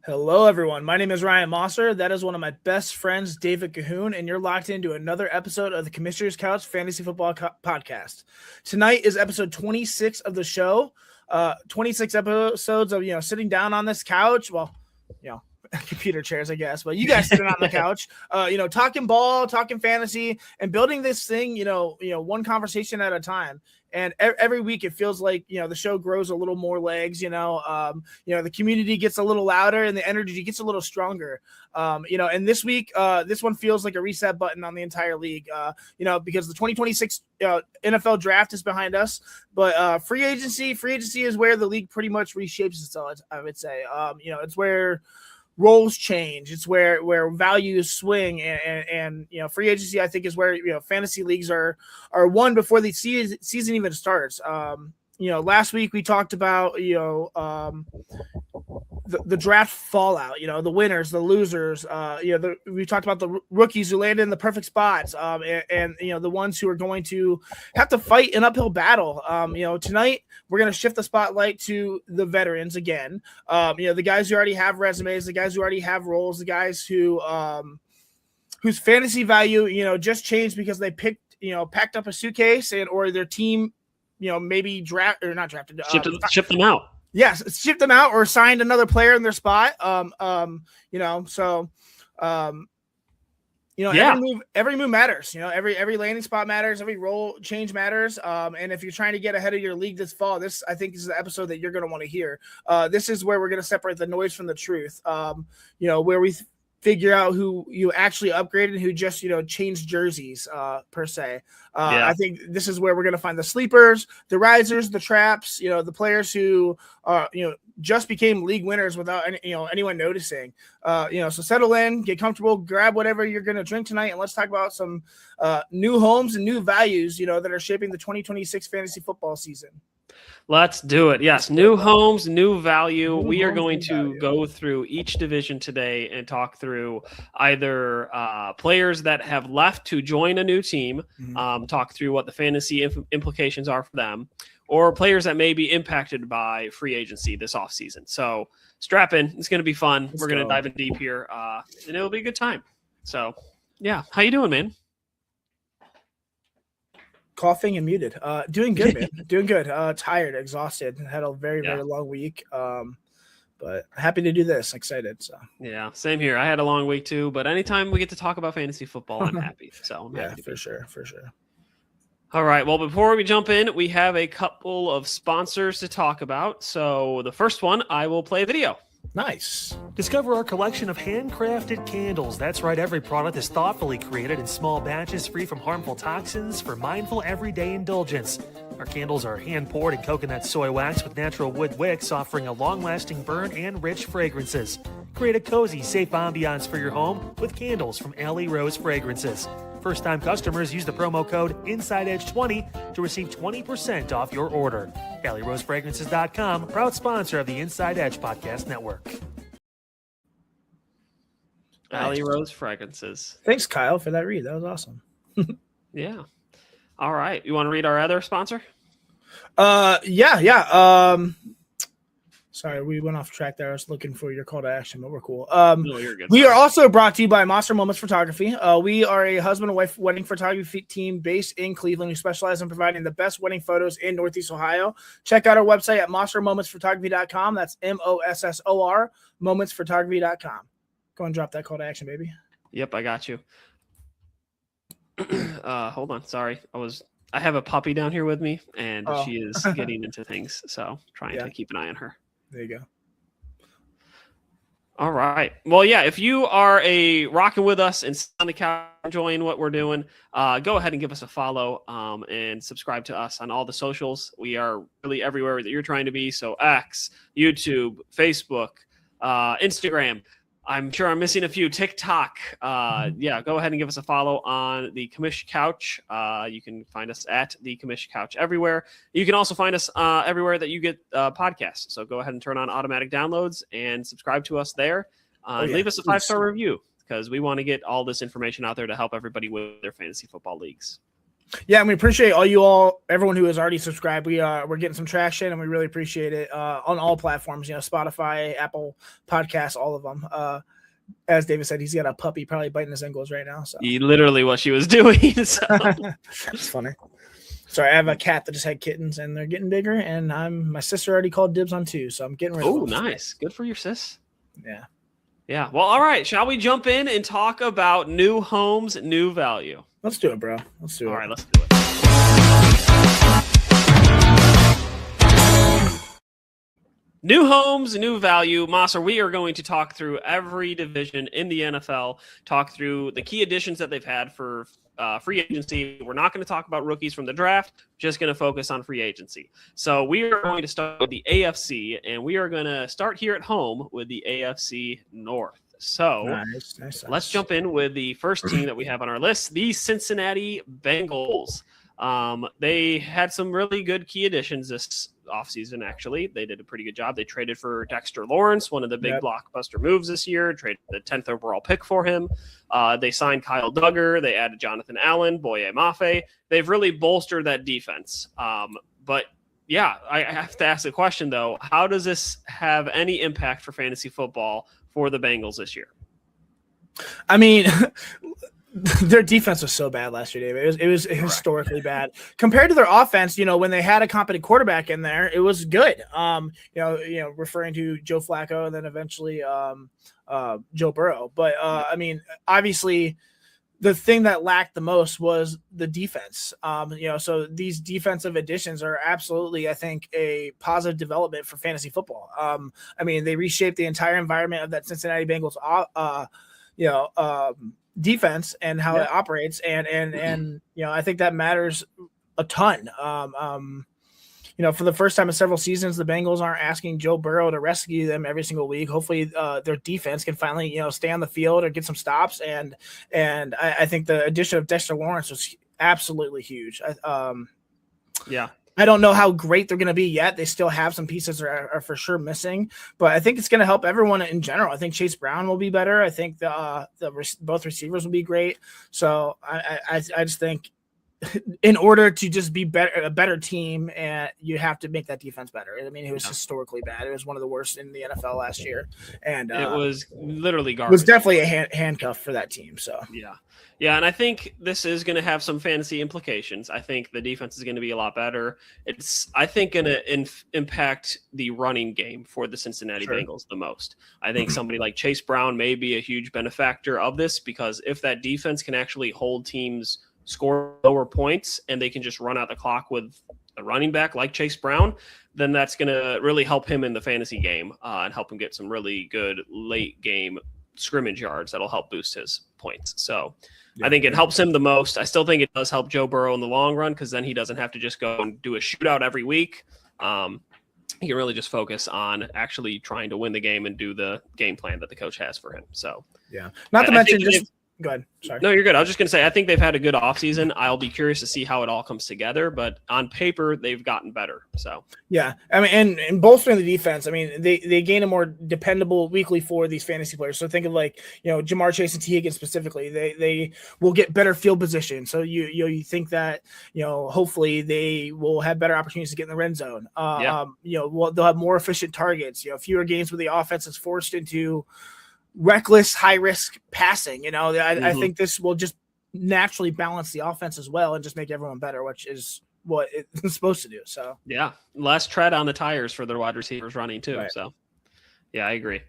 Hello, everyone. My name is Ryan Mosser. That is one of my best friends, David Cahoon, and you're locked into another episode of the Commissioner's Couch Fantasy Football Podcast. Tonight is episode 26 of the show. 26 episodes of sitting down on this couch. Well, computer chairs, I guess, but you guys sitting on the couch, talking ball, talking fantasy, and building this thing, one conversation at a time. And every week it feels like, the show grows a little more legs, the community gets a little louder and the energy gets a little stronger. And this week, this one feels like a reset button on the entire league, because the 2026 NFL draft is behind us, but free agency is where the league pretty much reshapes itself. I would say, it's where roles change. It's where values swing, and free agency, I think, is where fantasy leagues are won before the season even starts. Last week we talked about the draft fallout, the winners, the losers, we talked about the rookies who landed in the perfect spots, and the ones who are going to have to fight an uphill battle. Tonight we're going to shift the spotlight to the veterans again. The guys who already have resumes, the guys who already have roles, the guys who whose fantasy value, just changed because they packed up a suitcase or their team, maybe shipped them out. Yes, shipped them out or signed another player in their spot. Every move matters. Every landing spot matters. Every role change matters. And if you're trying to get ahead of your league this fall, this, I think, is the episode that you're going to want to hear. This is where we're going to separate the noise from the truth. Where we figure out who you actually upgraded, who just changed jerseys per se. I think this is where we're going to find the sleepers, the risers, the traps, the players who just became league winners without anyone noticing. So settle in, get comfortable, grab whatever you're going to drink tonight, and let's talk about some new homes and new values that are shaping the 2026 fantasy football season. Let's do it. Yes, new homes, new value. We are going to go through each division today and talk through either players that have left to join a new team, talk through what the fantasy implications are for them, or players that may be impacted by free agency this offseason. So strap in. It's going to be fun. We're going to dive in deep here, and it'll be a good time. So, yeah. How you doing, man? Coughing and muted. Doing good, man. Doing good. Tired, exhausted. Had a very long week. But happy to do this. Excited. So yeah, same here. I had a long week too. But anytime we get to talk about fantasy football, I'm happy. So I'm happy for sure. All right. Well, before we jump in, we have a couple of sponsors to talk about. So the first one, I will play a video. Nice. Discover our collection of handcrafted candles. That's right, every product is thoughtfully created in small batches free from harmful toxins for mindful everyday indulgence. Our candles are hand-poured in coconut soy wax with natural wood wicks, offering a long-lasting burn and rich fragrances. Create a cozy, safe ambiance for your home with candles from Alley Rose Fragrances. First-time customers use the promo code InsideEdge20 to receive 20% off your order. AlleyRoseFragrances.com, proud sponsor of the Inside Edge Podcast Network. Alley Rose Fragrances. Thanks, Kyle, for that read. That was awesome. Yeah. All right. You want to read our other sponsor? Yeah. Sorry, we went off track there. I was looking for your call to action, but we're cool. No, you're good. We are also brought to you by Monster Moments Photography. We are a husband and wife wedding photography team based in Cleveland. We specialize in providing the best wedding photos in Northeast Ohio. Check out our website at monstermomentsphotography.com. That's MOSSOR, momentsphotography.com. Go and drop that call to action, baby. Yep, I got you. Hold on. Sorry. I have a puppy down here with me, and she is getting into things, so trying to keep an eye on her. There you go. All right. Well, yeah, if you are rocking with us and on the couch enjoying what we're doing, go ahead and give us a follow and subscribe to us on all the socials. We are really everywhere that you're trying to be. So X, YouTube, Facebook, Instagram. I'm sure I'm missing a few. TikTok. Go ahead and give us a follow on the Commish Couch. You can find us at the Commish Couch everywhere. You can also find us everywhere that you get podcasts. So go ahead and turn on automatic downloads and subscribe to us there. Leave us a 5-star review because we want to get all this information out there to help everybody with their fantasy football leagues. Yeah, and we appreciate everyone who has already subscribed. We're getting some traction, and we really appreciate it on all platforms. Spotify, Apple Podcasts, all of them. As David said, he's got a puppy probably biting his ankles right now. So Literally what she was doing. So. It's funny. Sorry, I have a cat that just had kittens, and they're getting bigger. And my sister already called dibs on 2, so I'm getting rid of them. Oh, nice. Good for your sis. Yeah. Yeah. Well, all right. Shall we jump in and talk about new homes, new value? Let's do it, bro. Let's do it. All right, let's do it. New homes, new value. Maser, we are going to talk through every division in the NFL, talk through the key additions that they've had for free agency. We're not going to talk about rookies from the draft, just going to focus on free agency. So we are going to start with the AFC, and we are going to start here at home with the AFC North. So nice. Let's jump in with the first team that we have on our list, the Cincinnati Bengals. They had some really good key additions this offseason, actually. They did a pretty good job. They traded for Dexter Lawrence, one of the big blockbuster moves this year, traded the 10th overall pick for him. They signed Kyle Duggar. They added Jonathan Allen, Boye Mafe. They've really bolstered that defense. But yeah, I have to ask the question, though. How does this have any impact for fantasy football for the Bengals this year? I mean, their defense was so bad last year, David. It was historically bad compared to their offense. When they had a competent quarterback in there, it was good. Referring to Joe Flacco and then eventually Joe Burrow. But I mean, obviously, the thing that lacked the most was the defense. So these defensive additions are absolutely, I think, a positive development for fantasy football. I mean, they reshaped the entire environment of that Cincinnati Bengals, defense and how it operates. And I think that matters a ton. For the first time in several seasons, the Bengals aren't asking Joe Burrow to rescue them every single week. Hopefully their defense can finally, stay on the field or get some stops. And I think the addition of Dexter Lawrence was absolutely huge. I don't know how great they're going to be yet. They still have some pieces that are for sure missing, but I think it's going to help everyone in general. I think Chase Brown will be better. I think both receivers will be great. So I just think in order to just be a better team, and you have to make that defense better. I mean, it was historically bad. It was one of the worst in the NFL last year, and it was literally garbage. It was definitely a handcuff for that team. So yeah, and I think this is going to have some fantasy implications. I think the defense is going to be a lot better. It's, I think, going to impact the running game for the Cincinnati Bengals the most. I think somebody like Chase Brown may be a huge benefactor of this, because if that defense can actually hold teams score lower points and they can just run out the clock with a running back like Chase Brown, then that's going to really help him in the fantasy game and help him get some really good late game scrimmage yards that'll help boost his points. So I think it helps him the most. I still think it does help Joe Burrow in the long run, because then he doesn't have to just go and do a shootout every week. He can really just focus on actually trying to win the game and do the game plan that the coach has for him. So not to mention just go ahead. Sorry. No, you're good. I was just going to say, I think they've had a good offseason. I'll be curious to see how it all comes together, but on paper, they've gotten better. So, yeah. I mean, and bolstering the defense, I mean, they gain a more dependable weekly for these fantasy players. So think of Jamar Chase and T. Higgins specifically. They will get better field position. So you think that, hopefully they will have better opportunities to get in the red zone. They'll have more efficient targets, fewer games where the offense is forced into reckless, high-risk passing. I think this will just naturally balance the offense as well and just make everyone better, which is what it's supposed to do. So less tread on the tires for their wide receivers running too. Right. So I agree.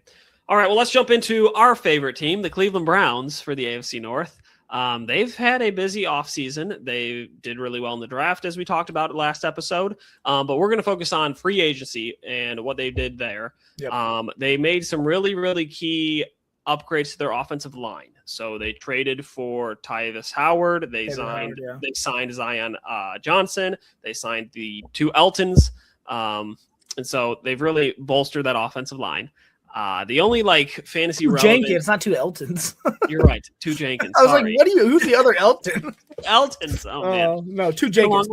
All right, well, let's jump into our favorite team, the Cleveland Browns, for the AFC North. They've had a busy offseason. They did really well in the draft, as we talked about last episode. But we're going to focus on free agency and what they did there. Yep. They made some really, really key upgrades to their offensive line. So they traded for Tyvis Howard. They signed Zion Johnson. They signed the 2 Eltons. And so they've really bolstered that offensive line. The only fantasy relevant, Jenkins, not 2 Eltons. You're right, 2 Jenkins. I was like, who's the other Elton? Eltons. Oh man, no, 2 Jenkins.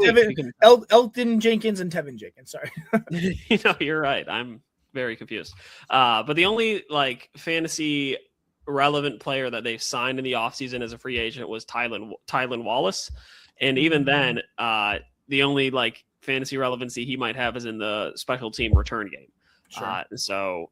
Elton Jenkins and Tevin Jenkins. Sorry. You're right. I'm very confused. But the only fantasy relevant player that they signed in the offseason as a free agent was Tylan Wallace. And even then, the only like fantasy relevancy he might have is in the special team return game. Sure. So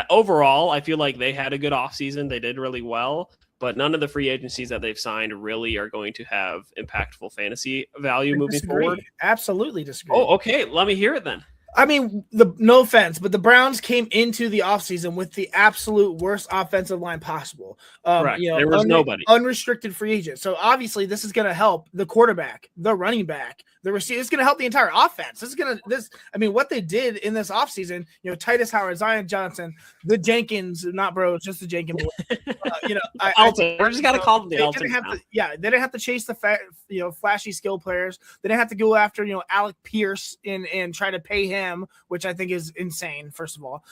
overall, I feel like they had a good offseason. They did really well, but none of the free agencies that they've signed really are going to have impactful fantasy value moving forward. Absolutely disagree. Oh, okay. Let me hear it then. I mean, no offense, but the Browns came into the offseason with the absolute worst offensive line possible. Correct. There was nobody. Unrestricted free agent. So obviously this is going to help the quarterback, the running back, the receiver. It's going to help the entire offense. What they did in this offseason, Titus Howard, Zion Johnson, the Jenkins, not bros, just the Jenkins. We're just got to call them the Elton. They didn't have to chase the flashy skill players. They didn't have to go after, Alec Pierce and try to pay him, which I think is insane. First of all,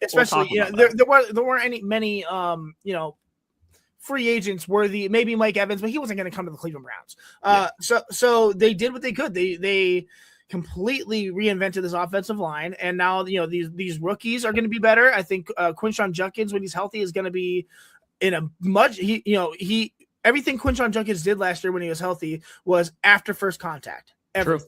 especially there weren't many free agents worthy. Maybe Mike Evans, but he wasn't going to come to the Cleveland Browns. So they did what they could. They completely reinvented this offensive line, and now these rookies are going to be better. I think Quinshon Judkins, when he's healthy, is going to be in a much everything Quinshon Judkins did last year when he was healthy was after first contact. Everything.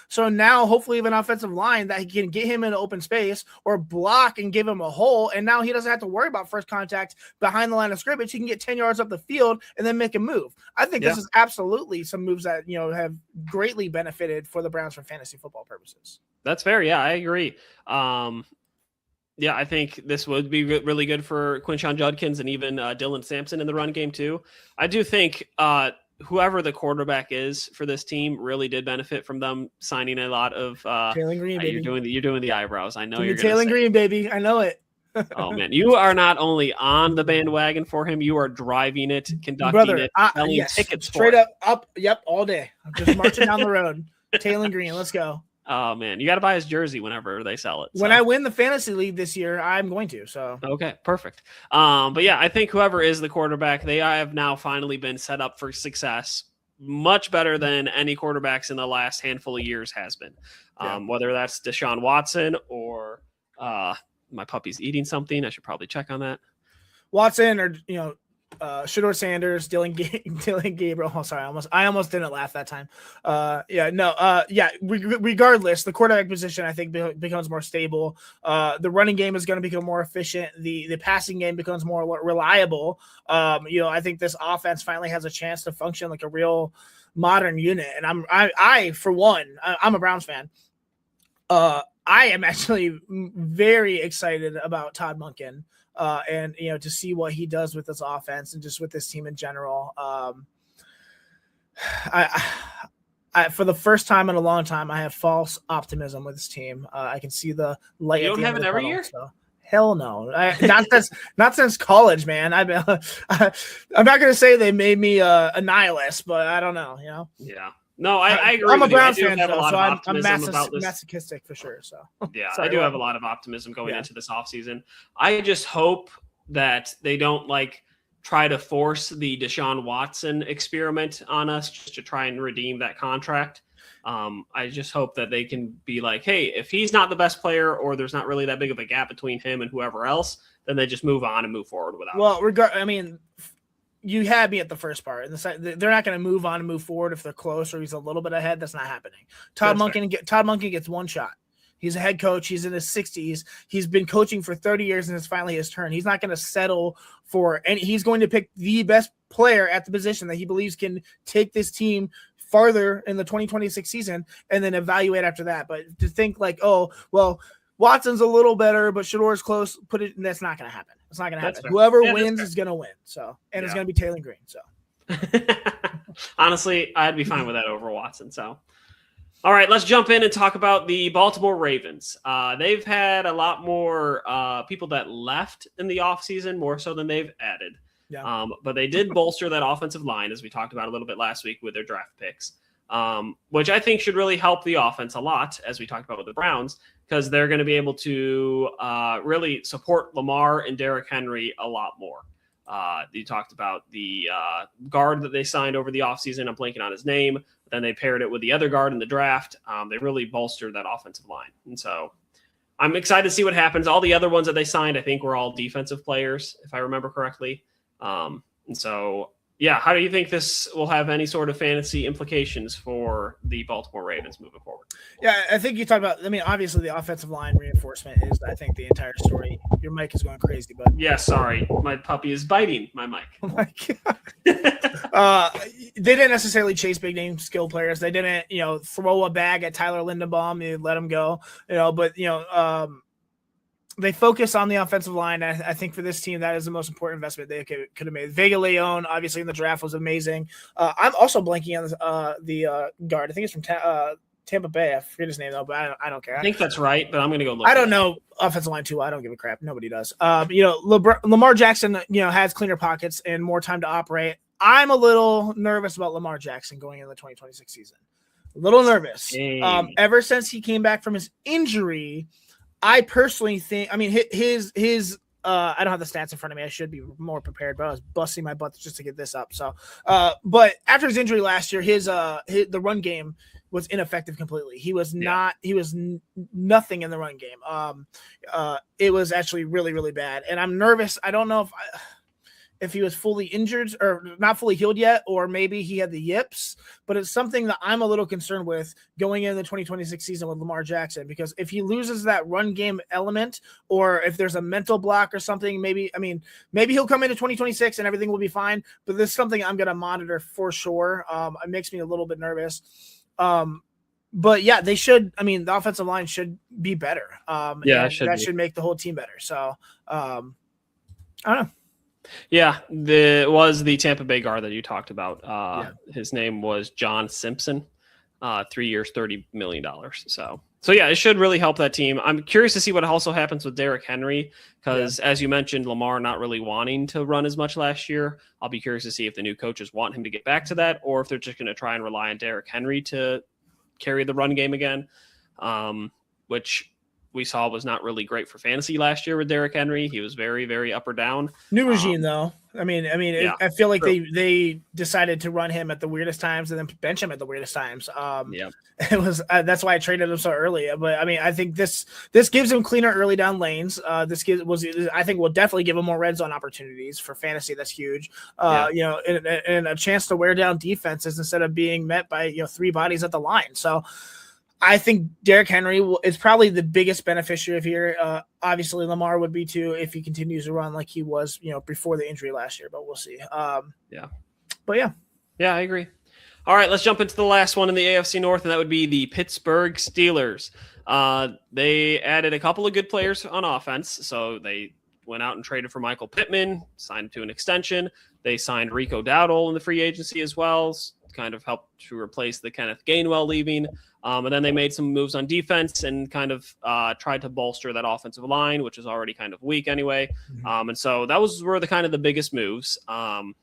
So now hopefully we have an offensive line that he can get him in an open space or block and give him a hole. And now he doesn't have to worry about first contact behind the line of scrimmage. He can get 10 yards up the field and then make a move. I think this is absolutely some moves that, have greatly benefited for the Browns for fantasy football purposes. That's fair. Yeah, I agree. I think this would be really good for Quinshon Judkins and even Dylan Sampson in the run game too. I do think whoever the quarterback is for this team really did benefit from them signing a lot of Taylor Green, baby. You're doing the eyebrows. I know you're Taylor Green, baby. I know it. Oh man, you are not only on the bandwagon for him, you are driving it, conducting it, selling tickets straight up. Yep, all day. I'm just marching down the road. Taylor Green, let's go. Oh man, you got to buy his jersey whenever they sell it. When I win the fantasy league this year, I'm going to. So okay, perfect. But yeah, I think whoever is the quarterback, they have now finally been set up for success, much better than any quarterbacks in the last handful of years has been. Whether that's Deshaun Watson or my puppy's eating something, I should probably check on that. Watson or Shedeur Sanders, Dylan Gabriel. Oh, sorry, I almost didn't laugh that time. Regardless, the quarterback position I think becomes more stable. The running game is going to become more efficient. The passing game becomes more reliable. I think this offense finally has a chance to function like a real modern unit. And I for one, I'm a Browns fan. I am actually very excited about Todd Monken. And to see what he does with this offense and just with this team in general. I for the first time in a long time, I have false optimism with this team. I can see the light. You don't have it every year? So. Hell no, not since college, man. I'm not gonna say they made me a nihilist, but I don't know, Yeah. No, I agree. I'm a Browns fan, so I'm masochistic for sure. So yeah, I do have a lot of optimism going into this offseason. I just hope that they don't try to force the Deshaun Watson experiment on us just to try and redeem that contract. I just hope that they can be like, hey, if he's not the best player or there's not really that big of a gap between him and whoever else, then they just move on and move forward without him. You had me at the first part. They're not going to move on and move forward if they're close or he's a little bit ahead. That's not happening. Todd Monken gets one shot. He's a head coach. He's in his 60s. He's been coaching for 30 years, and it's finally his turn. He's not going to settle for – and he's going to pick the best player at the position that he believes can take this team farther in the 2026 season and then evaluate after that. But to think Watson's a little better, but Shedeur's close, that's not going to happen. It's not going to happen. Whoever wins is going to win. So, and it's going to be Taylor Green. So, honestly, I'd be fine with that over Watson. So, all right, let's jump in and talk about the Baltimore Ravens. They've had a lot more people that left in the offseason, more so than they've added. Yeah. But they did bolster that offensive line, as we talked about a little bit last week with their draft picks, which I think should really help the offense a lot, as we talked about with the Browns, because they're going to be able to really support Lamar and Derrick Henry a lot more. You talked about the guard that they signed over the offseason. I'm blanking on his name. But then they paired it with the other guard in the draft. They really bolstered that offensive line. And so I'm excited to see what happens. All the other ones that they signed, I think, were all defensive players, if I remember correctly. And so Yeah, how do you think this will have any sort of fantasy implications for the Baltimore Ravens moving forward? Yeah, I think you talked about. I mean, obviously the offensive line reinforcement is, I think, the entire story. Your mic is going crazy, but Yeah, sorry, my puppy is biting my mic. oh my god. They didn't necessarily chase big name skill players. They didn't, throw a bag at Tyler Lindenbaum and let him go. But they focus on the offensive line. I think for this team, that is the most important investment they could have made. Vega Leone, obviously in the draft, was amazing. I'm also blanking on the guard. I think it's from Tampa Bay. I forget his name though, but I don't care. I think that's right, but I'm going to go look. I don't know offensive line too. I don't give a crap. Nobody does. Lamar Jackson, has cleaner pockets and more time to operate. I'm a little nervous about Lamar Jackson going into the 2026 season. A little nervous. Ever since he came back from his injury, I personally think, I mean, his I don't have the stats in front of me. I should be more prepared, but I was busting my butt just to get this up. So, but after his injury last year, the run game was ineffective completely. He was nothing in the run game. It was actually really, really bad. And I'm nervous. I don't know if he was fully injured or not fully healed yet, or maybe he had the yips, but it's something that I'm a little concerned with going into the 2026 season with Lamar Jackson, because if he loses that run game element, or if there's a mental block or something, maybe he'll come into 2026 and everything will be fine, but this is something I'm going to monitor for sure. It makes me a little bit nervous. But yeah, they should, the offensive line should be better. That should make the whole team better. So, I don't know. Yeah, was the Tampa Bay guard that you talked about. His name was John Simpson. 3 years, $30 million. So yeah, it should really help that team. I'm curious to see what also happens with Derrick Henry, because as you mentioned, Lamar not really wanting to run as much last year. I'll be curious to see if the new coaches want him to get back to that, or if they're just going to try and rely on Derrick Henry to carry the run game again, which we saw was not really great for fantasy last year with Derrick Henry. He was very, very up or down. New regime, though. I feel like they decided to run him at the weirdest times and then bench him at the weirdest times. It was that's why I traded him so early. But I think this gives him cleaner early down lanes. I think will definitely give him more red zone opportunities for fantasy. That's huge. And a chance to wear down defenses instead of being met by three bodies at the line. So I think Derrick Henry is probably the biggest beneficiary of here. Obviously, Lamar would be too if he continues to run like he was, before the injury last year. But we'll see. But yeah, I agree. All right, let's jump into the last one in the AFC North, and that would be the Pittsburgh Steelers. They added a couple of good players on offense, so they went out and traded for Michael Pittman, signed to an extension. They signed Rico Dowdle in the free agency as well, kind of helped to replace the Kenneth Gainwell leaving. And then they made some moves on defense and kind of tried to bolster that offensive line, which is already kind of weak anyway. Mm-hmm. And so that were the biggest moves. I'm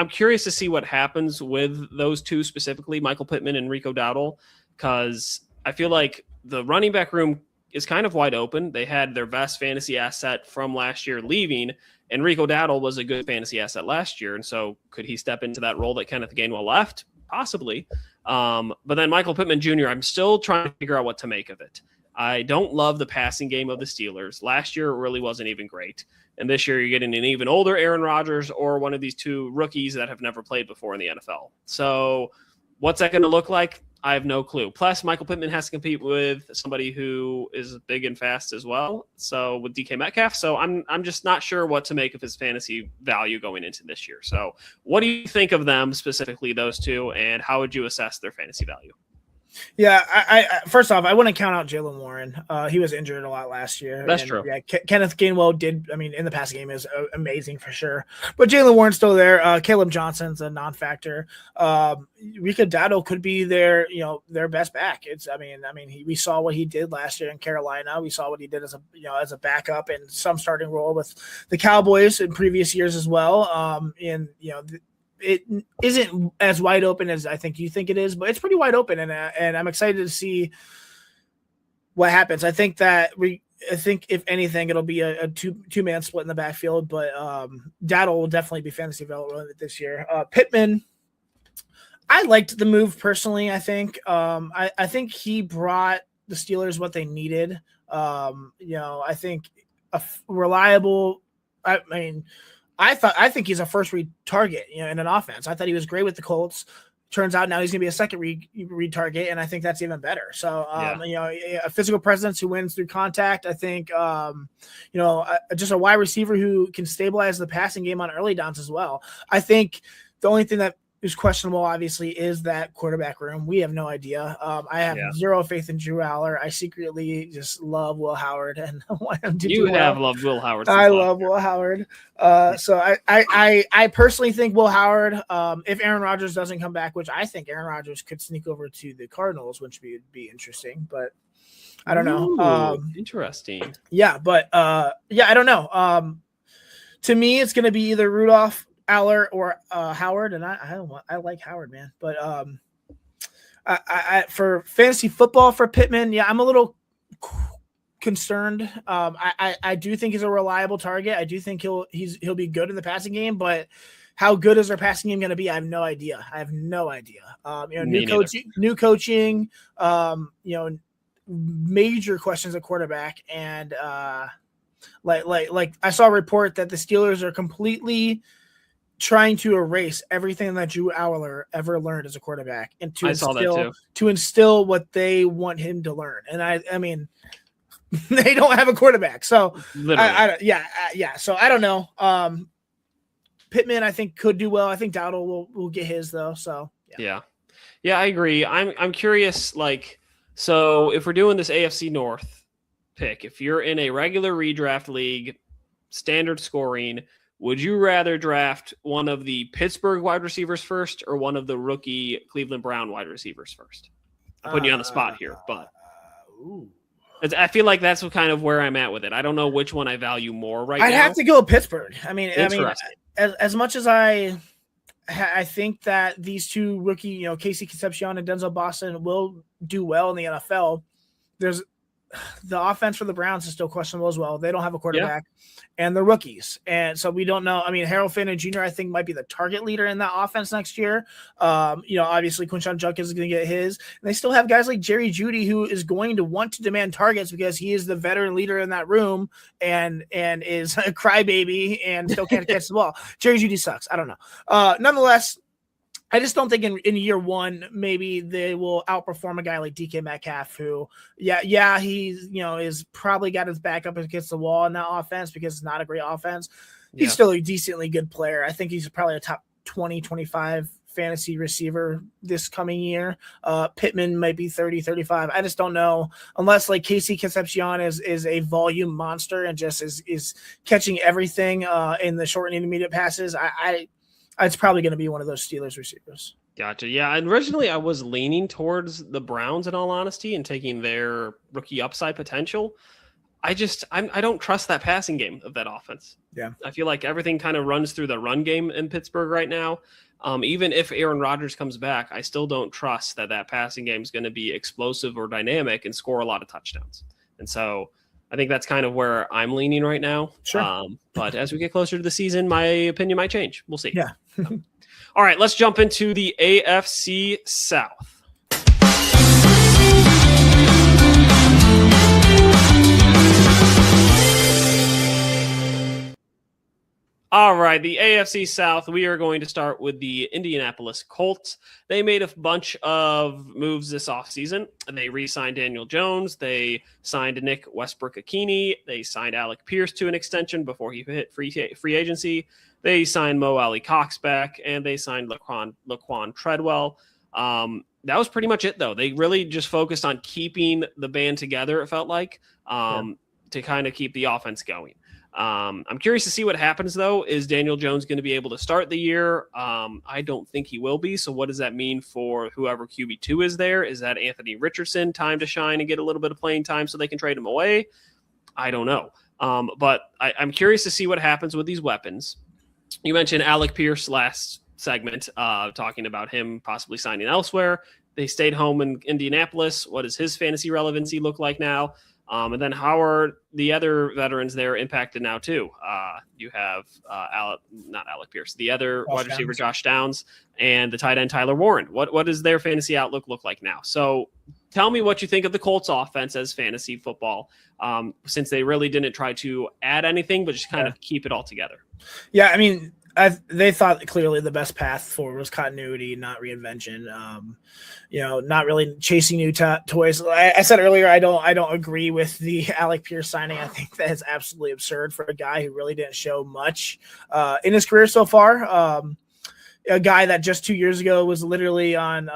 curious to see what happens with those two specifically, Michael Pittman and Rico Dowdle, because I feel like the running back room is kind of wide open. They had their best fantasy asset from last year leaving, and Rico Dowdle was a good fantasy asset last year. And so could he step into that role that Kenneth Gainwell left? Possibly. But then Michael Pittman Jr., I'm still trying to figure out what to make of it. I don't love the passing game of the Steelers. Last year, it really wasn't even great. And this year, you're getting an even older Aaron Rodgers or one of these two rookies that have never played before in the NFL. So what's that going to look like? I have no clue. Plus, Michael Pittman has to compete with somebody who is big and fast as well. So with DK Metcalf, so I'm just not sure what to make of his fantasy value going into this year. So what do you think of them specifically, those two, and how would you assess their fantasy value? Yeah, I first off, I wouldn't count out Jaylen Warren. He was injured a lot last year. That's true. Yeah, Kenneth Gainwell did. In the passing game is amazing for sure. But Jaylen Warren's still there. Caleb Johnson's a non-factor. Rico Dowdle could be their best back. We saw what he did last year in Carolina. We saw what he did as a backup in some starting role with the Cowboys in previous years as well. It isn't as wide open as I think you think it is, but it's pretty wide open, and I'm excited to see what happens. I think if anything, it'll be a two-man split in the backfield, but Dowdle will definitely be fantasy relevant this year. Pittman, I liked the move personally. I think I think he brought the Steelers what they needed. I think a reliable. I think he's a first read target, in an offense. I thought he was great with the Colts. Turns out now he's going to be a second read target, and I think that's even better. So, a physical presence who wins through contact. I think, just a wide receiver who can stabilize the passing game on early downs as well. I think the only thing that is questionable, obviously, is that quarterback room. We have no idea. I have zero faith in Drew Aller. I secretly just love Will Howard and want him to do well. You have loved Will Howard. I love Will Howard. So I personally think Will Howard, if Aaron Rodgers doesn't come back, which I think Aaron Rodgers could sneak over to the Cardinals, which would be interesting, but I don't know. Interesting. Yeah, but I don't know. To me, it's going to be either Rudolph, Aller, or Howard, and I like Howard, man. But I for fantasy football for Pittman, I'm a little concerned. I do think he's a reliable target. I do think he'll be good in the passing game, but how good is their passing game going to be? I have no idea. New coaching, major questions at quarterback, and like I saw a report that the Steelers are completely trying to erase everything that Drew Aller ever learned as a quarterback and to instill what they want him to learn. And I mean, they don't have a quarterback. So So I don't know. Pittman, I think, could do well. I think Dowdle will get his though. So yeah, I agree. I'm curious. So if we're doing this AFC North pick, if you're in a regular redraft league, standard scoring, would you rather draft one of the Pittsburgh wide receivers first or one of the rookie Cleveland Brown wide receivers first? I'm putting you on the spot here, but I feel like that's kind of where I'm at with it. I don't know which one I value more now. I'd have to go with Pittsburgh. I mean, as much as I think that these two rookie, Casey Concepcion and Denzel Boston will do well in the NFL. There's the offense for the Browns is still questionable as well. They don't have a quarterback, and they're rookies, and so we don't know. I mean, Harold Finn Jr. I think might be the target leader in that offense next year. Obviously Quinshon Judkins is going to get his. And they still have guys like Jerry Jeudy who is going to want to demand targets because he is the veteran leader in that room and is a crybaby and still can't catch the ball. Jerry Jeudy sucks. I don't know. Nonetheless, I just don't think in year one, maybe they will outperform a guy like DK Metcalf, who, he's, is probably got his back up against the wall in that offense because it's not a great offense. He's still a decently good player. I think he's probably a top 20, 25 fantasy receiver this coming year. Pittman might be 30, 35. I just don't know, unless like Casey Concepcion is a volume monster and just is catching everything in the short and intermediate passes. It's probably going to be one of those Steelers receivers. Gotcha. Yeah. And originally I was leaning towards the Browns in all honesty and taking their rookie upside potential. I don't trust that passing game of that offense. Yeah. I feel like everything kind of runs through the run game in Pittsburgh right now. Even if Aaron Rodgers comes back, I still don't trust that passing game is going to be explosive or dynamic and score a lot of touchdowns. And so I think that's kind of where I'm leaning right now. Sure. But as we get closer to the season, my opinion might change. We'll see. Yeah. All right, let's jump into the AFC South. All right, the AFC South, we are going to start with the Indianapolis Colts. They made a bunch of moves this offseason. They re-signed Daniel Jones. They signed Nick Westbrook-Akini. They signed Alec Pierce to an extension before he hit free agency. They signed Mo Alley Cox back, and they signed Laquan Treadwell. That was pretty much it, though. They really just focused on keeping the band together, it felt like, to kind of keep the offense going. I'm curious to see what happens, though. Is Daniel Jones going to be able to start the year? I don't think he will be. So what does that mean for whoever QB2 is there? Is that Anthony Richardson time to shine and get a little bit of playing time so they can trade him away? I don't know. But I'm curious to see what happens with these weapons. You mentioned Alec Pierce last segment, talking about him possibly signing elsewhere. They stayed home in Indianapolis. What does his fantasy relevancy look like now? And then how are the other veterans there impacted now too? You have not Alec Pierce, the other wide receiver Josh Downs, and the tight end Tyler Warren. What does their fantasy outlook look like now? So tell me what you think of the Colts offense as fantasy football, since they really didn't try to add anything, but just kind of keep it all together. Yeah, I mean, they thought clearly the best path forward was continuity, not reinvention. Not really chasing new toys. I said earlier, I don't agree with the Alec Pierce signing. I think that is absolutely absurd for a guy who really didn't show much in his career so far. A guy that just 2 years ago was literally on in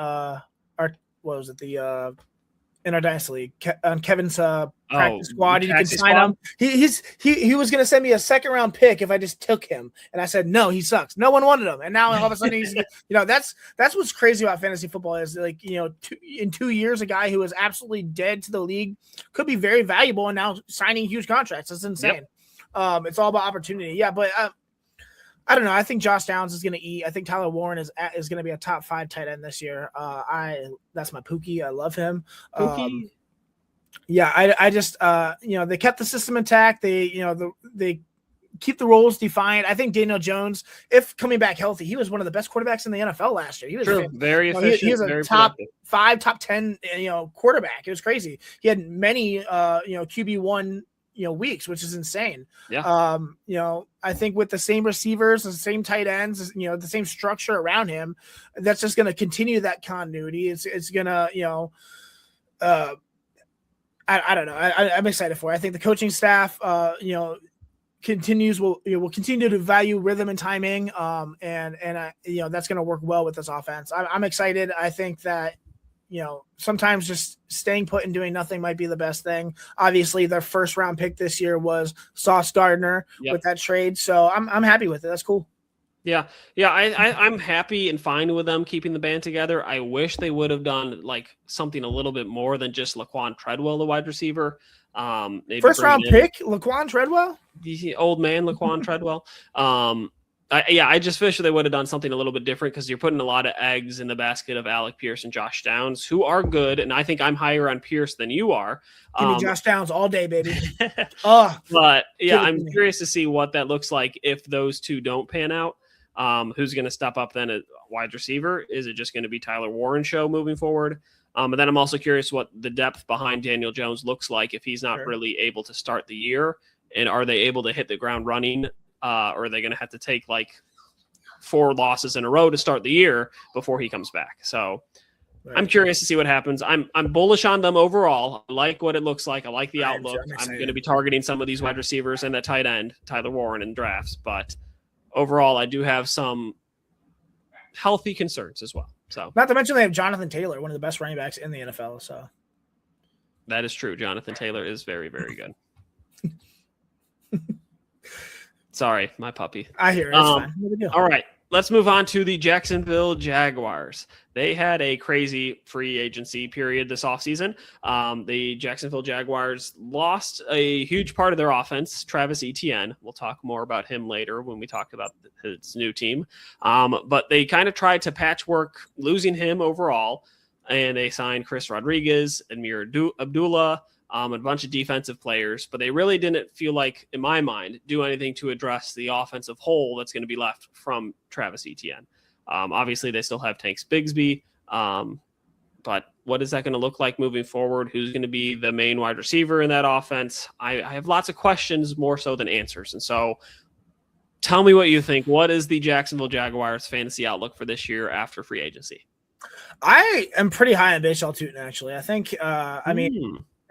our dynasty league on Kevin's practice squad. You can sign him. He was going to send me a second round pick if I just took him, and I said no, he sucks. No one wanted him, and now all of a sudden he's that's what's crazy about fantasy football is in 2 years a guy who is absolutely dead to the league could be very valuable, and now signing huge contracts. That's insane. Yep. It's all about opportunity. Yeah, but I don't know. I think Josh Downs is going to eat. I think Tyler Warren is going to be a top 5 tight end this year. That's my Pookie. I love him. Pookie. I just they kept the system intact. They keep the roles defined. I think Daniel Jones, if coming back healthy, he was one of the best quarterbacks in the NFL last year. He was very efficient. He was a very top productive. 5, top 10 quarterback. It was crazy. He had many QB1 weeks, which is insane. Yeah. I think with the same receivers, the same tight ends, the same structure around him, that's just going to continue that continuity. It's going to, I don't know. I'm excited for it. I think the coaching staff, will continue to value rhythm and timing. And that's going to work well with this offense. I'm excited. I think that, sometimes just staying put and doing nothing might be the best thing. Obviously, their first round pick this year was Sauce Gardner with that trade. So I'm happy with it. That's cool. Yeah. I'm happy and fine with them keeping the band together. I wish they would have done like something a little bit more than just Laquan Treadwell, the wide receiver. First round pick, Laquan Treadwell, the old man, Laquan Treadwell. I just wish they would have done something a little bit different because you're putting a lot of eggs in the basket of Alec Pierce and Josh Downs, who are good. And I think I'm higher on Pierce than you are. Give me Josh Downs all day, baby. But yeah, I'm curious to see what that looks like if those two don't pan out. Who's going to step up then at wide receiver? Is it just going to be Tyler Warren show moving forward? And then I'm also curious what the depth behind Daniel Jones looks like if he's not really able to start the year. And are they able to hit the ground running? Or are they going to have to take like 4 losses in a row to start the year before he comes back? So I'm curious to see what happens. I'm bullish on them overall. I like what it looks like. I like the outlook. I'm going to be targeting some of these wide receivers and that tight end, Tyler Warren, in drafts. But overall, I do have some healthy concerns as well. So not to mention they have Jonathan Taylor, one of the best running backs in the NFL. So that is true. Jonathan Taylor is very, very good. Sorry, my puppy. I hear it. It's fine. All right, let's move on to the Jacksonville Jaguars. They had a crazy free agency period this offseason. The Jacksonville Jaguars lost a huge part of their offense, Travis Etienne. We'll talk more about him later when we talk about his new team. But they kind of tried to patchwork losing him overall, and they signed Chris Rodriguez, Amir Abdullah, a bunch of defensive players, but they really didn't feel like, in my mind, do anything to address the offensive hole that's going to be left from Travis Etienne. Obviously, they still have Tanks Bigsby, but what is that going to look like moving forward? Who's going to be the main wide receiver in that offense? I have lots of questions more so than answers, and so tell me what you think. What is the Jacksonville Jaguars fantasy outlook for this year after free agency? I am pretty high on Bashal Tutin, actually. I think,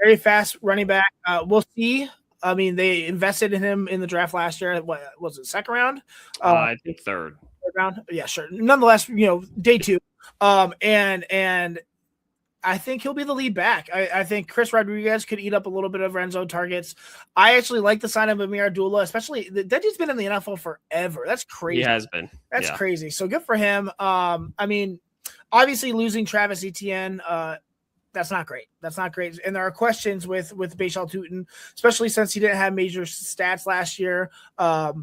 very fast running back. We'll see. I mean, they invested in him in the draft last year. What was it, second round? I think third round. Yeah, sure. Nonetheless, day 2. And I think he'll be the lead back. I think Chris Rodriguez could eat up a little bit of red zone targets. I actually like the sign of Amir Abdullah, especially that dude's been in the NFL forever. That's crazy. He has been. That's crazy. So good for him. I mean, obviously losing Travis Etienne, that's not great. And there are questions with Bashal Tutin, especially since he didn't have major stats last year. But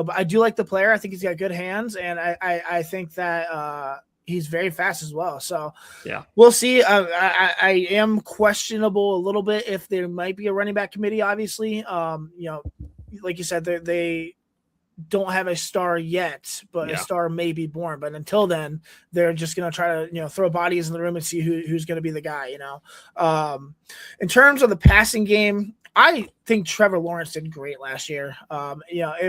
I do like the player. I think he's got good hands, and I think that he's very fast as well. So yeah, we'll see. I am questionable a little bit if there might be a running back committee. Obviously, like you said, they don't have a star yet, but a star may be born. But until then, they're just going to try to, throw bodies in the room and see who's going to be the guy, In terms of the passing game, I think Trevor Lawrence did great last year.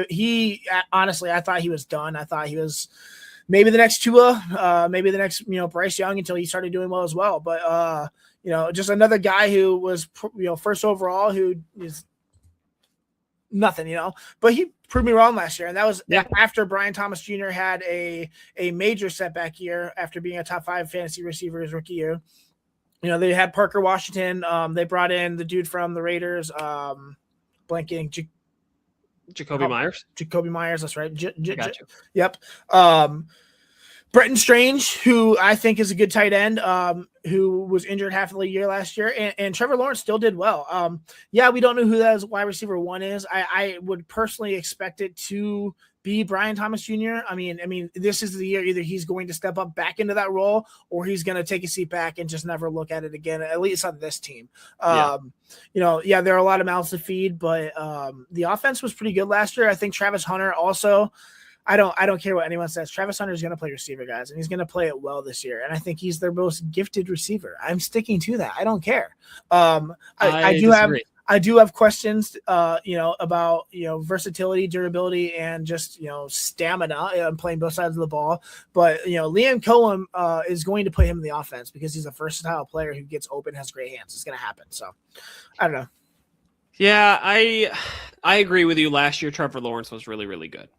He honestly, I thought he was done. I thought he was maybe the next Tua, maybe the next, Bryce Young until he started doing well as well. But, just another guy who was, first overall, who is nothing, but he proved me wrong last year. And that was after Brian Thomas Jr. had a major setback year after being a top 5 fantasy receiver his rookie year. They had Parker Washington. They brought in the dude from the Raiders, blanking Jacoby Myers. Jacoby Myers, that's right. Got you. Yep. Bretton Strange, who I think is a good tight end, who was injured half of the year last year, and Trevor Lawrence still did well. We don't know who that wide receiver 1 is. I would personally expect it to be Brian Thomas Jr. I mean, this is the year either he's going to step up back into that role or he's going to take a seat back and just never look at it again, at least on this team. There are a lot of mouths to feed, but the offense was pretty good last year. I think Travis Hunter also, I don't care what anyone says. Travis Hunter is going to play receiver, guys, and he's going to play it well this year. And I think he's their most gifted receiver. I'm sticking to that. I don't care. I do have questions, about, versatility, durability, and just, stamina and playing both sides of the ball. But, Liam Cohen is going to put him in the offense because he's a versatile player who gets open, has great hands. It's going to happen. So I don't know. Yeah, I agree with you. Last year, Trevor Lawrence was really, really good.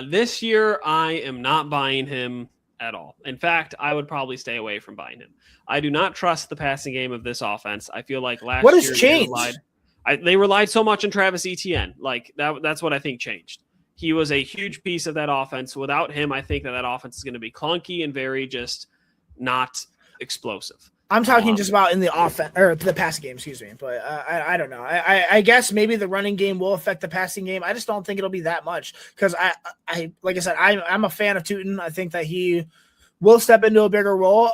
This year, I am not buying him at all. In fact, I would probably stay away from buying him. I do not trust the passing game of this offense. I feel like last year has changed? They relied so much on Travis Etienne. Like that's what I think changed. He was a huge piece of that offense. Without him, I think that offense is going to be clunky and very just not explosive. I'm talking just about in the offense or the passing game, excuse me. But I don't know. I guess maybe the running game will affect the passing game. I just don't think it'll be that much because I like I said, I'm a fan of Tootin. I think that he will step into a bigger role,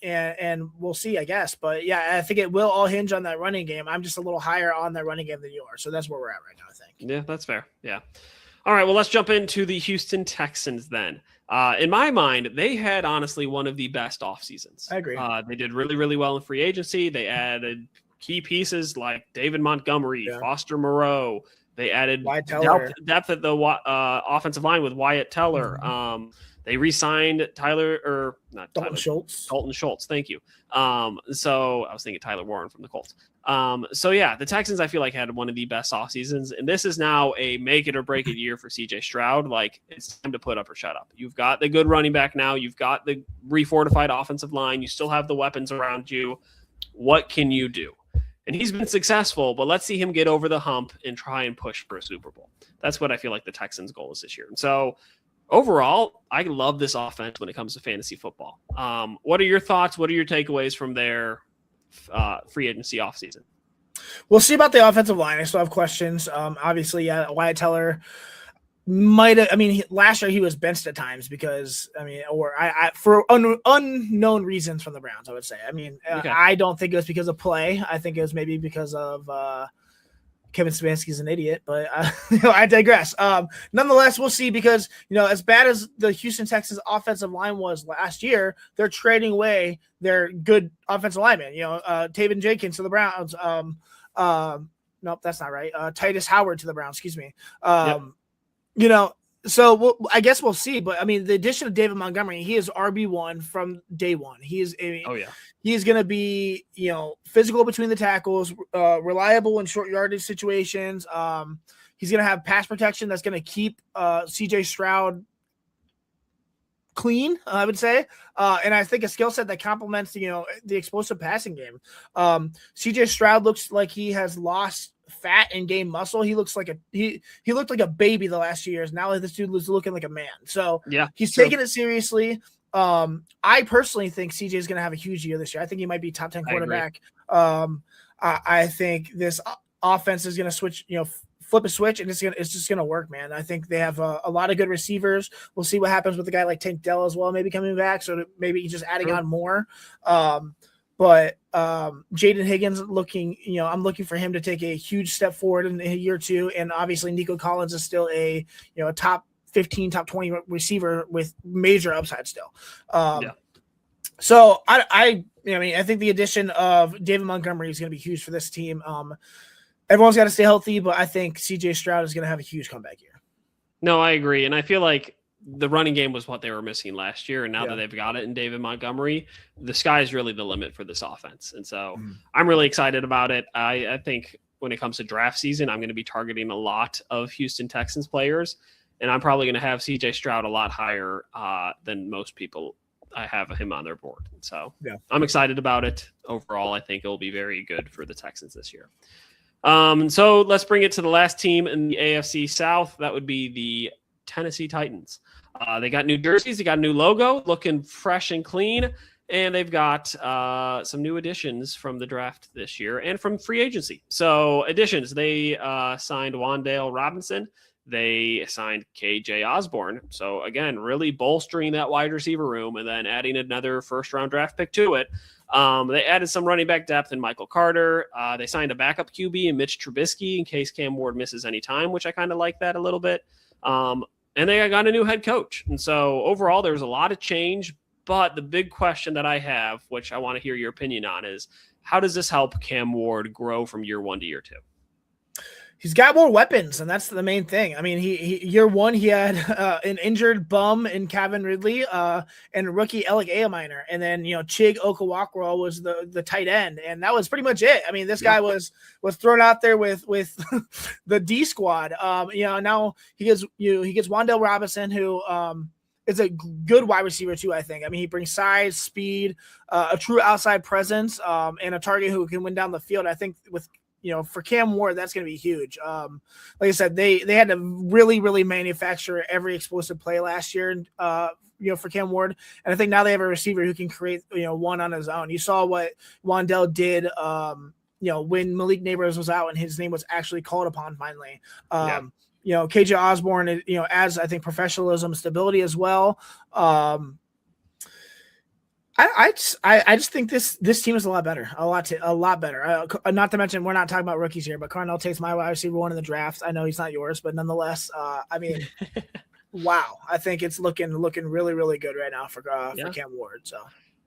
and we'll see, I guess. But yeah, I think it will all hinge on that running game. I'm just a little higher on that running game than you are, so that's where we're at right now, I think. Yeah, that's fair. Yeah. All right, well, let's jump into the Houston Texans then. In my mind, they had honestly one of the best off seasons. I agree. They did really, really well in free agency. They added key pieces like David Montgomery, Foster Moreau. They added depth at the offensive line with Wyatt Teller. Mm-hmm. They re-signed Dalton Schultz. Dalton Schultz, thank you. So I was thinking Tyler Warren from the Colts. The Texans I feel like had one of the best off seasons, and this is now a make it or break it year for CJ Stroud. Like it's time to put up or shut up. You've got the good running back now. You've got the refortified offensive line. You still have the weapons around you. What can you do? And he's been successful, but let's see him get over the hump and try and push for a Super Bowl. That's what I feel like the Texans' goal is this year. And so overall, I love this offense when it comes to fantasy football. What are your thoughts? What are your takeaways from their free agency offseason? We'll see about the offensive line. I still have questions. Obviously, Wyatt Teller last year he was benched at times because, for unknown reasons from the Browns, I would say. Okay. I don't think it was because of play. I think it was maybe because of Kevin Stefanski's an idiot, but I digress. Nonetheless, we'll see because, as bad as the Houston Texans offensive line was last year, they're trading away their good offensive linemen. Taven Jenkins to the Browns. Nope, that's not right. Titus Howard to the Browns, excuse me. So I guess we'll see. But, the addition of David Montgomery, he is RB1 from day one. He's going to be, physical between the tackles, reliable in short yardage situations. He's going to have pass protection that's going to keep CJ Stroud clean, I would say. And I think a skill set that complements, the explosive passing game. CJ Stroud looks like he has lost fat and gained muscle. He looks like he looked like a baby the last 2 years. Now this dude was looking like a man. So yeah, he's taking it seriously. I personally think CJ is going to have a huge year this year. I think he might be top 10 quarterback. I think this offense is going to switch, flip a switch, and it's just going to work, man. I think they have a lot of good receivers. We'll see what happens with a guy like Tank Dell as well, maybe coming back. So maybe just adding on more. But Jaden Higgins looking, I'm looking for him to take a huge step forward in year 2. And obviously Nico Collins is still a top 15, top 20 receiver with major upside still. So I think the addition of David Montgomery is going to be huge for this team. Everyone's got to stay healthy, but I think CJ Stroud is going to have a huge comeback year. No, I agree. And I feel like the running game was what they were missing last year. And now that they've got it in David Montgomery, the sky is really the limit for this offense. And so I'm really excited about it. I think when it comes to draft season, I'm going to be targeting a lot of Houston Texans players. And I'm probably going to have CJ Stroud a lot higher than most people. I have him on their board. So I'm excited about it. Overall, I think it'll be very good for the Texans this year. So let's bring it to the last team in the AFC South. That would be the Tennessee Titans. They got new jerseys. They got a new logo, looking fresh and clean. And they've got some new additions from the draft this year and from free agency. So additions, they signed Wan'Dale Robinson. They signed KJ Osborne. So again, really bolstering that wide receiver room and then adding another first-round draft pick to it. They added some running back depth in Michael Carter. They signed a backup QB in Mitch Trubisky in case Cam Ward misses any time, which I kind of like that a little bit. And they got a new head coach. And so overall, there's a lot of change. But the big question that I have, which I want to hear your opinion on, is how does this help Cam Ward grow from year 1 to year 2? He's got more weapons, and that's the main thing. I mean, he year 1, he had an injured bum in Calvin Ridley and rookie Alec Aeminer. And then, Chig Okawakwa was the tight end. And that was pretty much it. I mean, this guy was thrown out there with the D squad. Now he gets Wan'Dale Robinson, who is a good wide receiver too, I think. I mean, he brings size, speed, a true outside presence, and a target who can win down the field. I think with for Cam Ward, that's going to be huge. Like I said, they had to really, really manufacture every explosive play last year, for Cam Ward. And I think now they have a receiver who can create, one on his own. You saw what Wan'Dale did, when Malik Neighbors was out and his name was actually called upon finally. KJ Osborne, adds, I think, professionalism, stability as well. I just think this team is a lot better, a lot better. Not to mention, we're not talking about rookies here, but Carnell Tate's my wide receiver 1 in the draft. I know he's not yours, but nonetheless, I mean, wow, I think it's looking really, really good right now for Cam Ward. So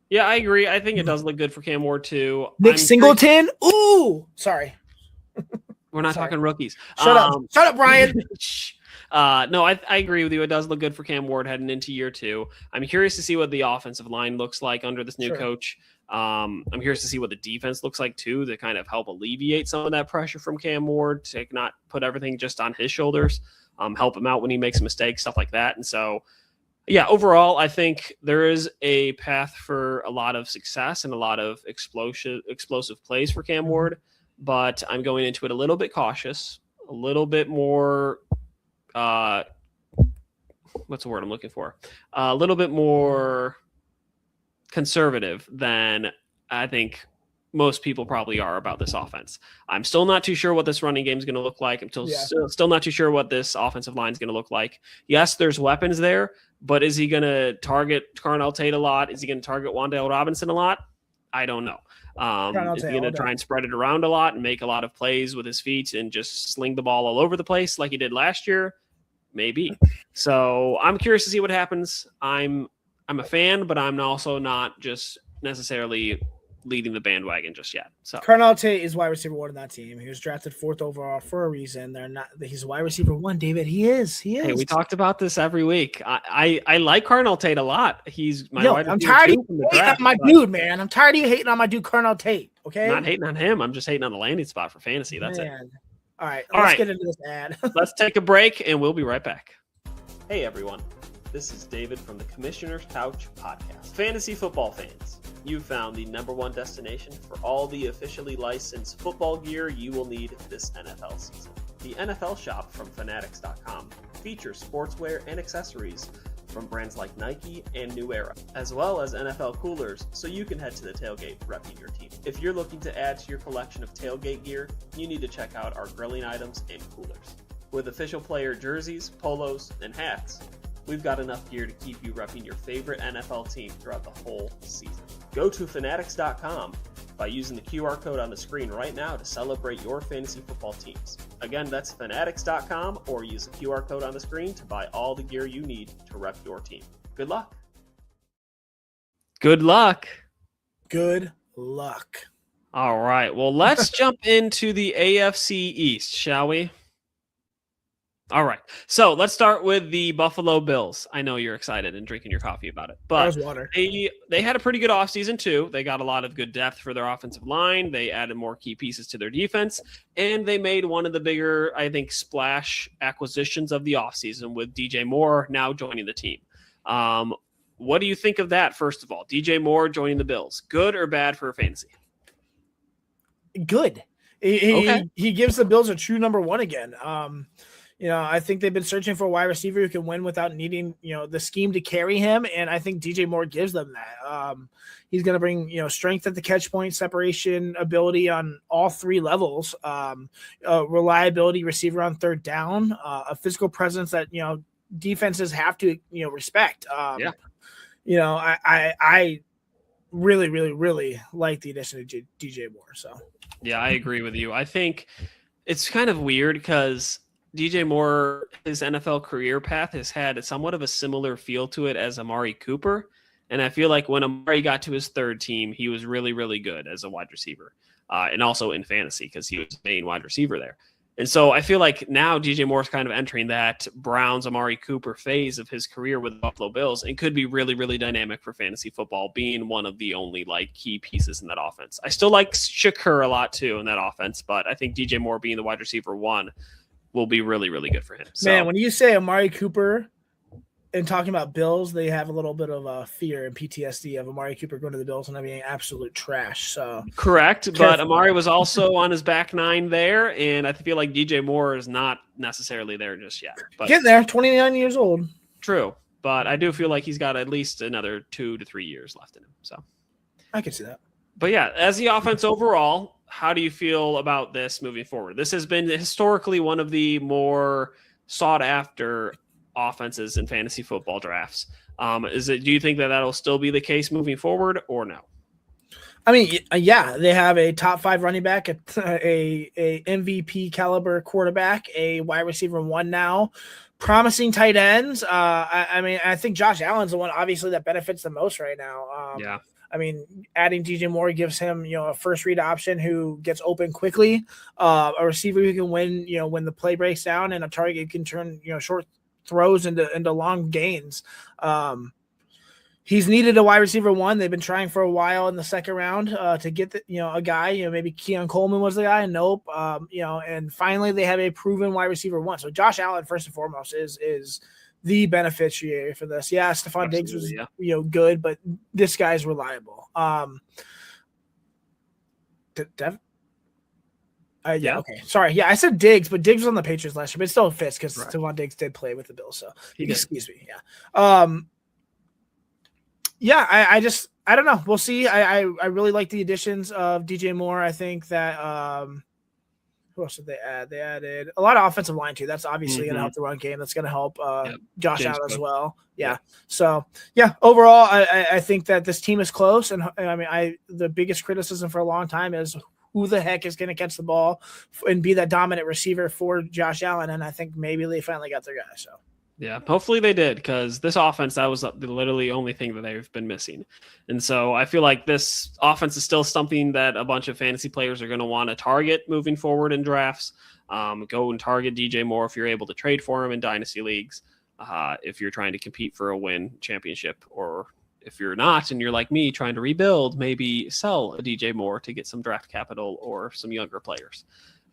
yeah, I agree. I think it does look good for Cam Ward too. Nick Singleton, ooh, sorry, we're not talking rookies. Shut up, Brian. No, I agree with you. It does look good for Cam Ward heading into year 2. I'm curious to see what the offensive line looks like under this new coach. I'm curious to see what the defense looks like too, to kind of help alleviate some of that pressure from Cam Ward, to not put everything just on his shoulders, help him out when he makes mistakes, stuff like that. And so, yeah, overall, I think there is a path for a lot of success and a lot of explosive plays for Cam Ward, but I'm going into it a little bit cautious, a little bit more what's the word I'm looking for? A little bit more conservative than I think most people probably are about this offense. I'm still not too sure what this running game is going to look like. I'm still not too sure what this offensive line is going to look like. Yes, there's weapons there, but is he going to target Carnell Tate a lot? Is he going to target Wan'Dale Robinson a lot? I don't know. Is he going to try and spread it around a lot and make a lot of plays with his feet and just sling the ball all over the place like he did last year? Maybe. So I'm curious to see what happens. I'm a fan, but I'm also not just necessarily leading the bandwagon just yet. So Carnell Tate is wide receiver 1 in that team. He was drafted 4th overall for a reason. He's wide receiver 1, David. He is. Hey, we talked about this every week. I like Carnell Tate a lot. He's my wide receiver. I'm tired of you hating on my dude, man. I'm tired of you hating on my dude Carnell Tate. Okay. Not hating on him. I'm just hating on the landing spot for fantasy. That's it. All right. Let's get into this ad. Let's take a break and we'll be right back. Hey everyone. This is David from the Commissioner's Couch podcast. Fantasy football fans, you found the #1 destination for all the officially licensed football gear you will need this NFL season. The NFL shop from Fanatics.com features sportswear and accessories from brands like Nike and New Era, as well as NFL coolers, so you can head to the tailgate repping your team. If you're looking to add to your collection of tailgate gear, you need to check out our grilling items and coolers. With official player jerseys, polos, and hats, we've got enough gear to keep you repping your favorite NFL team throughout the whole season. Go to fanatics.com by using the QR code on the screen right now to celebrate your fantasy football teams. Again, that's fanatics.com, or use the QR code on the screen to buy all the gear you need to rep your team. Good luck. Good luck. All right. Well, let's jump into the AFC East, shall we? All right. So let's start with the Buffalo Bills. I know you're excited and drinking your coffee about it, but water. they had a pretty good offseason too. They got a lot of good depth for their offensive line. They added more key pieces to their defense, and they made one of the bigger, I think, splash acquisitions of the offseason with DJ Moore now joining the team. What do you think of that, first of all? DJ Moore joining the Bills. Good or bad for fantasy? Good. He gives the Bills a true number one again. I think they've been searching for a wide receiver who can win without needing, the scheme to carry him. And I think DJ Moore gives them that. He's going to bring, strength at the catch point, separation ability on all three levels, reliability receiver on third down, a physical presence that, defenses have to, respect. I really, really, really like the addition of DJ Moore. So, yeah, I agree with you. I think it's kind of weird because DJ Moore, his NFL career path has had somewhat of a similar feel to it as Amari Cooper. And I feel like when Amari got to his third team, he was really, really good as a wide receiver, and also in fantasy because he was the main wide receiver there. And so I feel like now DJ Moore's kind of entering that Browns Amari Cooper phase of his career with the Buffalo Bills and could be really, really dynamic for fantasy football, being one of the only key pieces in that offense. I still like Shakur a lot too in that offense, but I think DJ Moore being the wide receiver one will be really, really good for him. So, man, when you say Amari Cooper and talking about Bills, they have a little bit of fear and PTSD of Amari Cooper going to the Bills and being absolute trash. So correct, but Amari was also on his back nine there, and I feel like DJ Moore is not necessarily there just yet. But getting there, 29 years old. True, but I do feel like he's got at least another 2 to 3 years left in him. So I can see that. But yeah, as the offense overall, how do you feel about this moving forward? This has been historically one of the more sought after offenses in fantasy football drafts. Do you think that that'll still be the case moving forward or no? I mean, yeah, they have a top 5 running back, a MVP caliber quarterback, a wide receiver one now, promising tight ends. I think Josh Allen's the one obviously that benefits the most right now. Yeah. I mean, adding DJ Moore gives him, a first read option who gets open quickly, a receiver who can win, when the play breaks down, and a target who can turn, short throws into long gains. He's needed a wide receiver one. They've been trying for a while in the second round to get a guy. Maybe Keon Coleman was the guy. Nope. And finally they have a proven wide receiver one. So Josh Allen, first and foremost, is the beneficiary for this. Yeah, Stephon Diggs was good, but this guy's reliable. Okay. Sorry. Yeah, I said Diggs, but Diggs was on the Patriots last year, but it still fits because Stephon Diggs did play with the Bills. So excuse me. Yeah. I don't know. We'll see. I really like the additions of DJ Moore. I think that who else did they add? They added a lot of offensive line too. That's obviously going to help the run game. That's going to help Josh out as well. Yeah. So overall, I think that this team is close. And I mean, the biggest criticism for a long time is who the heck is going to catch the ball and be that dominant receiver for Josh Allen. And I think maybe they finally got their guy. So. Yeah, hopefully they did, because this offense, that was the literally only thing that they've been missing. And so I feel like this offense is still something that a bunch of fantasy players are going to want to target moving forward in drafts. Go and target DJ Moore if you're able to trade for him in dynasty leagues, if you're trying to compete for a win championship, or if you're not and you're like me trying to rebuild, maybe sell a DJ Moore to get some draft capital or some younger players.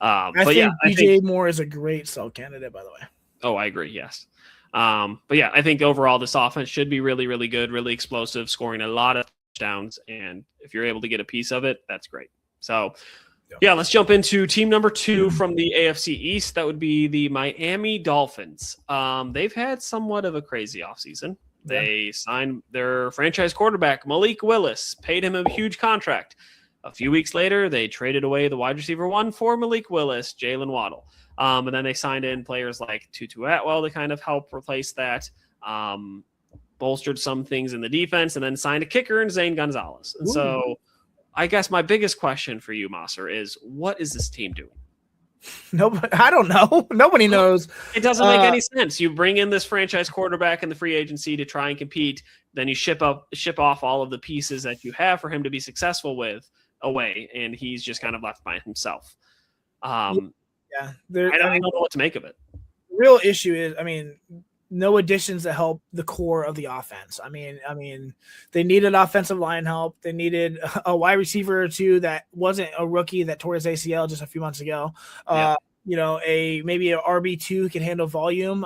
I think DJ Moore is a great sell candidate, by the way. Oh, I agree. Yes. But yeah, I think overall this offense should be really, really good, really explosive, scoring a lot of touchdowns. And if you're able to get a piece of it, that's great. So yeah, let's jump into team number 2 from the AFC East. That would be the Miami Dolphins. They've had somewhat of a crazy offseason. They signed their franchise quarterback, Malik Willis, paid him a huge contract. A few weeks later, they traded away the wide receiver one for Malik Willis, Jalen Waddle. And then they signed in players like Tutu Atwell to kind of help replace that. bolstered some things in the defense, and then signed a kicker in Zane Gonzalez. And so I guess my biggest question for you, Mosser, is what is this team doing? Nobody, I don't know. Nobody knows. It doesn't make any sense. You bring in this franchise quarterback in the free agency to try and compete, then you ship off all of the pieces that you have for him to be successful with away, and he's just kind of left by himself. I don't know what to make of it. The real issue is, no additions that help the core of the offense. They needed offensive line help. They needed a wide receiver or two that wasn't a rookie that tore his ACL just a few months ago. Maybe an RB2 can handle volume.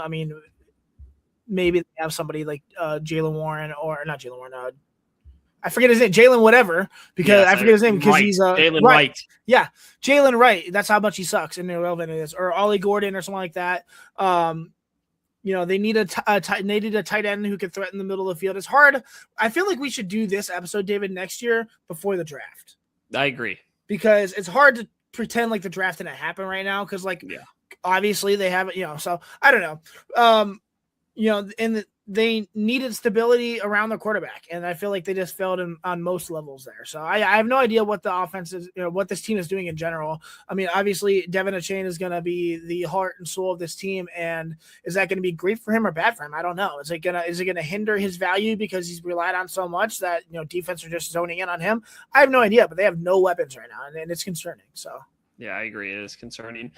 Maybe they have somebody like Jalen Warren, or not Jalen Warren. I forget his name, Jalen whatever, because I forget his name because he's Jalen Wright. Yeah, Jalen Wright. That's how much he sucks and irrelevant it is. Or Ollie Gordon or something like that. They need a tight end who can threaten the middle of the field. It's hard. I feel like we should do this episode, David, next year before the draft. I agree. Because it's hard to pretend like the draft didn't happen right now because, obviously they haven't, so I don't know. And they needed stability around the quarterback, and I feel like they just failed on most levels there. So I have no idea what the offense is, what this team is doing in general. Obviously Devin Achane is going to be the heart and soul of this team, and is that going to be great for him or bad for him? I don't know. Is it going to hinder his value because he's relied on so much that defense are just zoning in on him? I have no idea, but they have no weapons right now, and it's concerning. So yeah, I agree. It is concerning.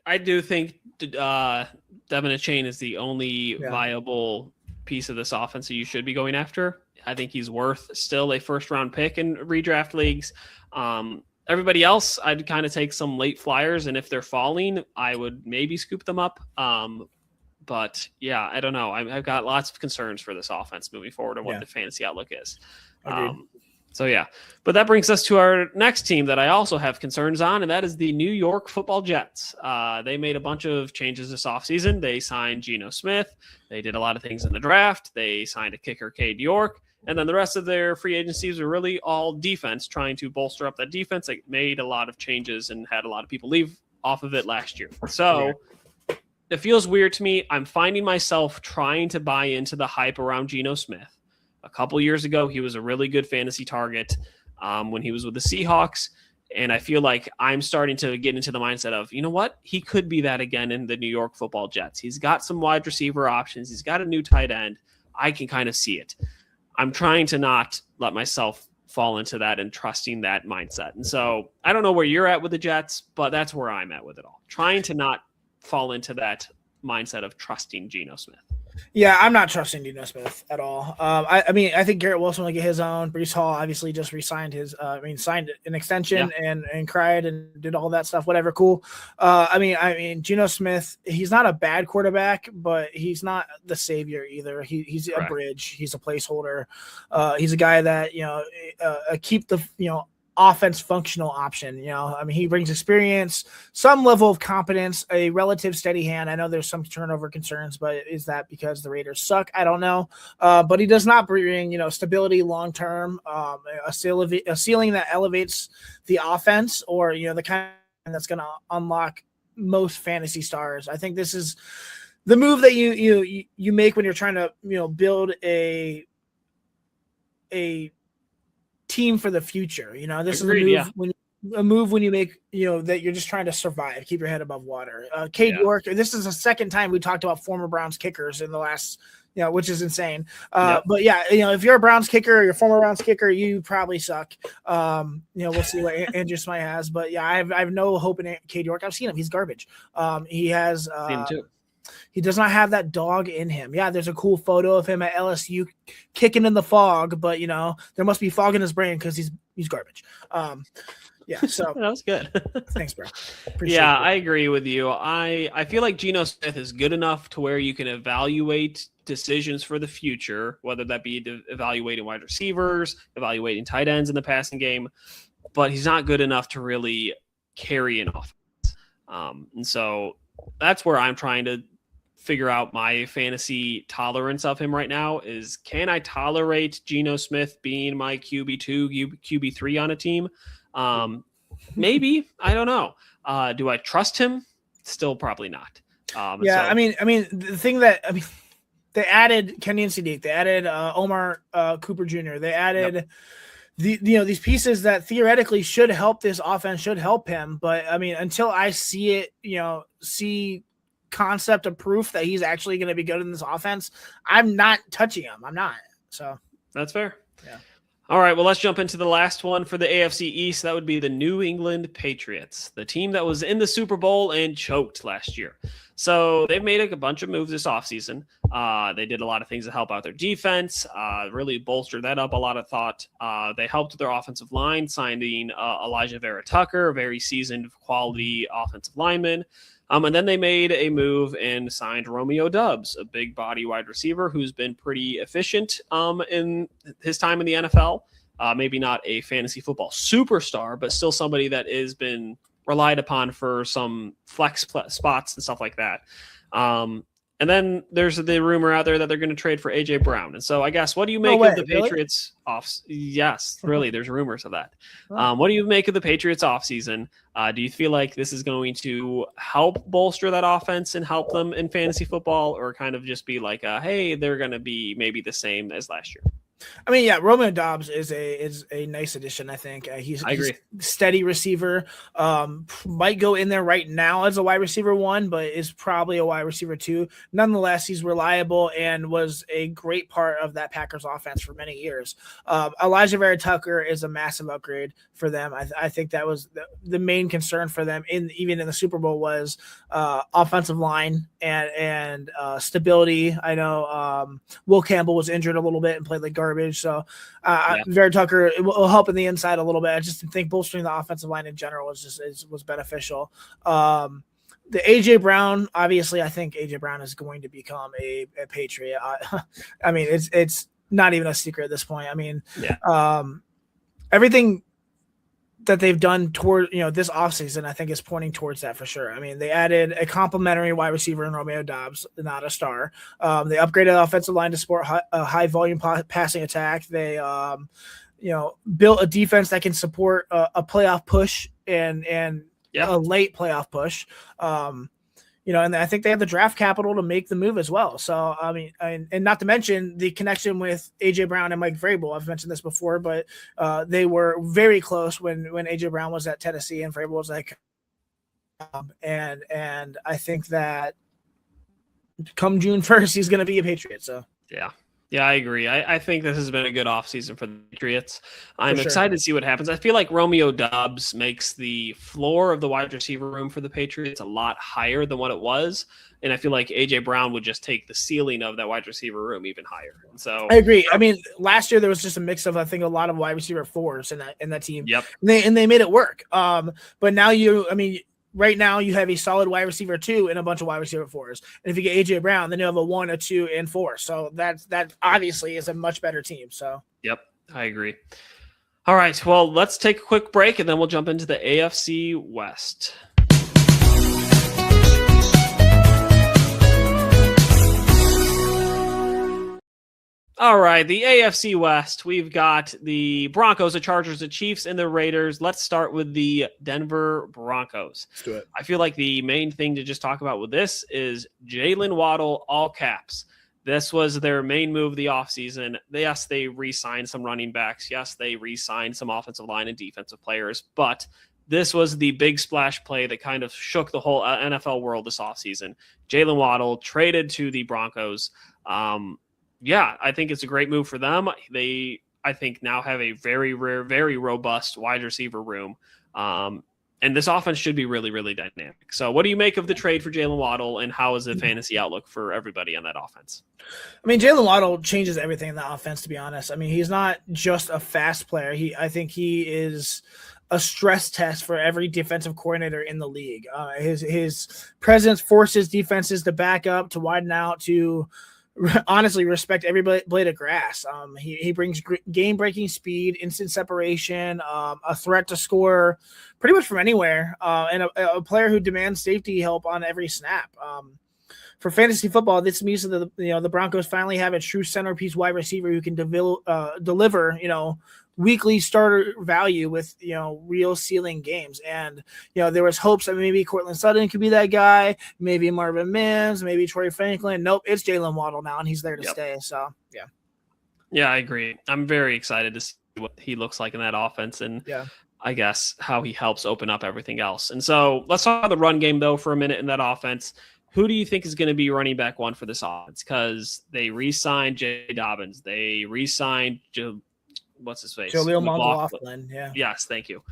I do think Devin Achane is the only viable piece of this offense that you should be going after. I think he's worth still a first-round pick in redraft leagues. Everybody else, I'd kind of take some late flyers, and if they're falling, I would maybe scoop them up. But, yeah, I don't know. I've got lots of concerns for this offense moving forward and what the fantasy outlook is. But that brings us to our next team that I also have concerns on, and that is the New York Football Jets. They made a bunch of changes this offseason. They signed Geno Smith. They did a lot of things in the draft. They signed a kicker, Cade York. And then the rest of their free agencies are really all defense, trying to bolster up that defense. They made a lot of changes and had a lot of people leave off of it last year. So it feels weird to me. I'm finding myself trying to buy into the hype around Geno Smith. A couple years ago, he was a really good fantasy target when he was with the Seahawks. And I feel like I'm starting to get into the mindset of, you know what? He could be that again in the New York Football Jets. He's got some wide receiver options. He's got a new tight end. I can kind of see it. I'm trying to not let myself fall into that and trusting that mindset. And so I don't know where you're at with the Jets, but that's where I'm at with it all. Trying to not fall into that mindset of trusting Geno Smith. Yeah, I'm not trusting Geno Smith at all. I think Garrett Wilson will get his own. Breece Hall obviously just re-signed signed an extension and cried and did all that stuff. Whatever, cool. Geno Smith, he's not a bad quarterback, but he's not the savior either. He's a bridge. He's a placeholder. He's a guy that keep the offense functional option. He brings experience, some level of competence, a relative steady hand. I know there's some turnover concerns, but is that because the Raiders suck? I don't know. But he does not bring, stability long-term, a ceiling that elevates the offense, or, the kind that's going to unlock most fantasy stars. I think this is the move that you make when you're trying to, build a team for the future. This Agreed, is a move when you make, that you're just trying to survive, keep your head above water. Cade York, this is the second time we talked about former Browns kickers in the last, which is insane. But if you're a Browns kicker or you're a former Browns kicker, you probably suck. We'll see what Andrew Smythe has, but I have no hope in Cade York. I've seen him. He's garbage. He has, he does not have that dog in him. Yeah, there's a cool photo of him at LSU kicking in the fog, but there must be fog in his brain because he's garbage. So that was good. Thanks, bro. I agree with you. I feel like Geno Smith is good enough to where you can evaluate decisions for the future, whether that be evaluating wide receivers, evaluating tight ends in the passing game, but he's not good enough to really carry an offense. And so that's where I'm trying to figure out my fantasy tolerance of him right now is, can I tolerate Geno Smith being my QB2, QB3 on a team? Maybe. I don't know. Do I trust him? Still probably not. The thing that They added Kenyon Sadiq. They added Omar Cooper Jr. They added these pieces that theoretically should help this offense, should help him. But I mean, until I see it, see concept of proof that he's actually going to be good in this offense, I'm not touching him. I'm not. So that's fair. Yeah. All right, well, let's jump into the last one for the AFC East. That would be the New England Patriots, the team that was in the Super Bowl and choked last year. So they've made a bunch of moves this offseason. They did a lot of things to help out their defense, really bolstered that up a lot of thought. They helped with their offensive line, signing Elijah Vera Tucker, a very seasoned quality offensive lineman. And then they made a move and signed Romeo Doubs, a big body wide receiver who's been pretty efficient in his time in the NFL. Maybe not a fantasy football superstar, but still somebody that has been relied upon for some flex spots and stuff like that. And then there's the rumor out there that they're going to trade for A.J. Brown. And so I guess, what do you make of the Patriots off? Yes, really, there's rumors of that. What do you make of the Patriots offseason? Do you feel like this is going to help bolster that offense and help them in fantasy football, or kind of just be like, hey, they're going to be maybe the same as last year? I mean, yeah, Romeo Doubs is a nice addition. I think he's a steady receiver. Might go in there right now as a wide receiver 1, but is probably a wide receiver 2. Nonetheless, he's reliable and was a great part of that Packers offense for many years. Elijah Vera Tucker is a massive upgrade for them. I think that was the main concern for them even in the Super Bowl was offensive line and stability. I know Will Campbell was injured a little bit and played like garbage. So Vera Tucker will help in the inside a little bit. I just think bolstering the offensive line in general was beneficial. The A.J. Brown, obviously, I think A.J. Brown is going to become a Patriot. I mean, it's not even a secret at this point. I mean, everything that they've done toward this offseason, I think, is pointing towards that for sure. I mean, they added a complimentary wide receiver in Romeo Doubs, not a star. They upgraded the offensive line to support a high volume passing attack. They built a defense that can support a playoff push and a late playoff push. And I think they have the draft capital to make the move as well. So, I mean, and not to mention the connection with A.J. Brown and Mike Vrabel. I've mentioned this before, but they were very close when A.J. Brown was at Tennessee and Vrabel was like, and I think that come June 1st, he's going to be a Patriot. So, Yeah, I agree. I think this has been a good offseason for the Patriots. I'm excited to see what happens. I feel like Romeo Doubs makes the floor of the wide receiver room for the Patriots a lot higher than what it was. And I feel like A.J. Brown would just take the ceiling of that wide receiver room even higher. And so I agree. I mean, last year there was just a mix of, I think, a lot of wide receiver 4s in that team. Yep. And they made it work. But now right now you have a solid wide receiver 2 and a bunch of wide receiver 4s. And if you get A.J. Brown, then you have a 1, a 2, and 4. So that obviously is a much better team. So yep, I agree. All right, well, let's take a quick break and then we'll jump into the AFC West. All right, the AFC West, we've got the Broncos, the Chargers, the Chiefs, and the Raiders. Let's start with the Denver Broncos. Let's do it. I feel like the main thing to just talk about with this is Jalen Waddle, all caps. This was their main move of the offseason. Yes, they re-signed some running backs. Yes, they re-signed some offensive line and defensive players. But this was the big splash play that kind of shook the whole NFL world this offseason. Jalen Waddle traded to the Broncos. I think it's a great move for them. They, I think, now have a very rare, very robust wide receiver room. And this offense should be really, really dynamic. So what do you make of the trade for Jalen Waddle, and how is the fantasy outlook for everybody on that offense? I mean, Jalen Waddle changes everything in the offense, to be honest. I mean, he's not just a fast player. I think he is a stress test for every defensive coordinator in the league. His presence forces defenses to back up, to widen out, to honestly respect every blade of grass. He brings game-breaking speed, instant separation, a threat to score pretty much from anywhere, and a player who demands safety help on every snap. For fantasy football, this means that the Broncos finally have a true centerpiece wide receiver who can deliver weekly starter value with, real ceiling games. And, there was hopes that maybe Cortland Sutton could be that guy, maybe Marvin Mims, maybe Troy Franklin. Nope, it's Jalen Waddle now, and he's there to stay. So, yeah. Yeah, I agree. I'm very excited to see what he looks like in that offense and I guess how he helps open up everything else. And so let's talk about the run game, though, for a minute in that offense. Who do you think is going to be running back one for this offense? Because they re-signed J. Dobbins. They re-signed what's his face? Jaleel McLaughlin. Yeah. Yes, thank you.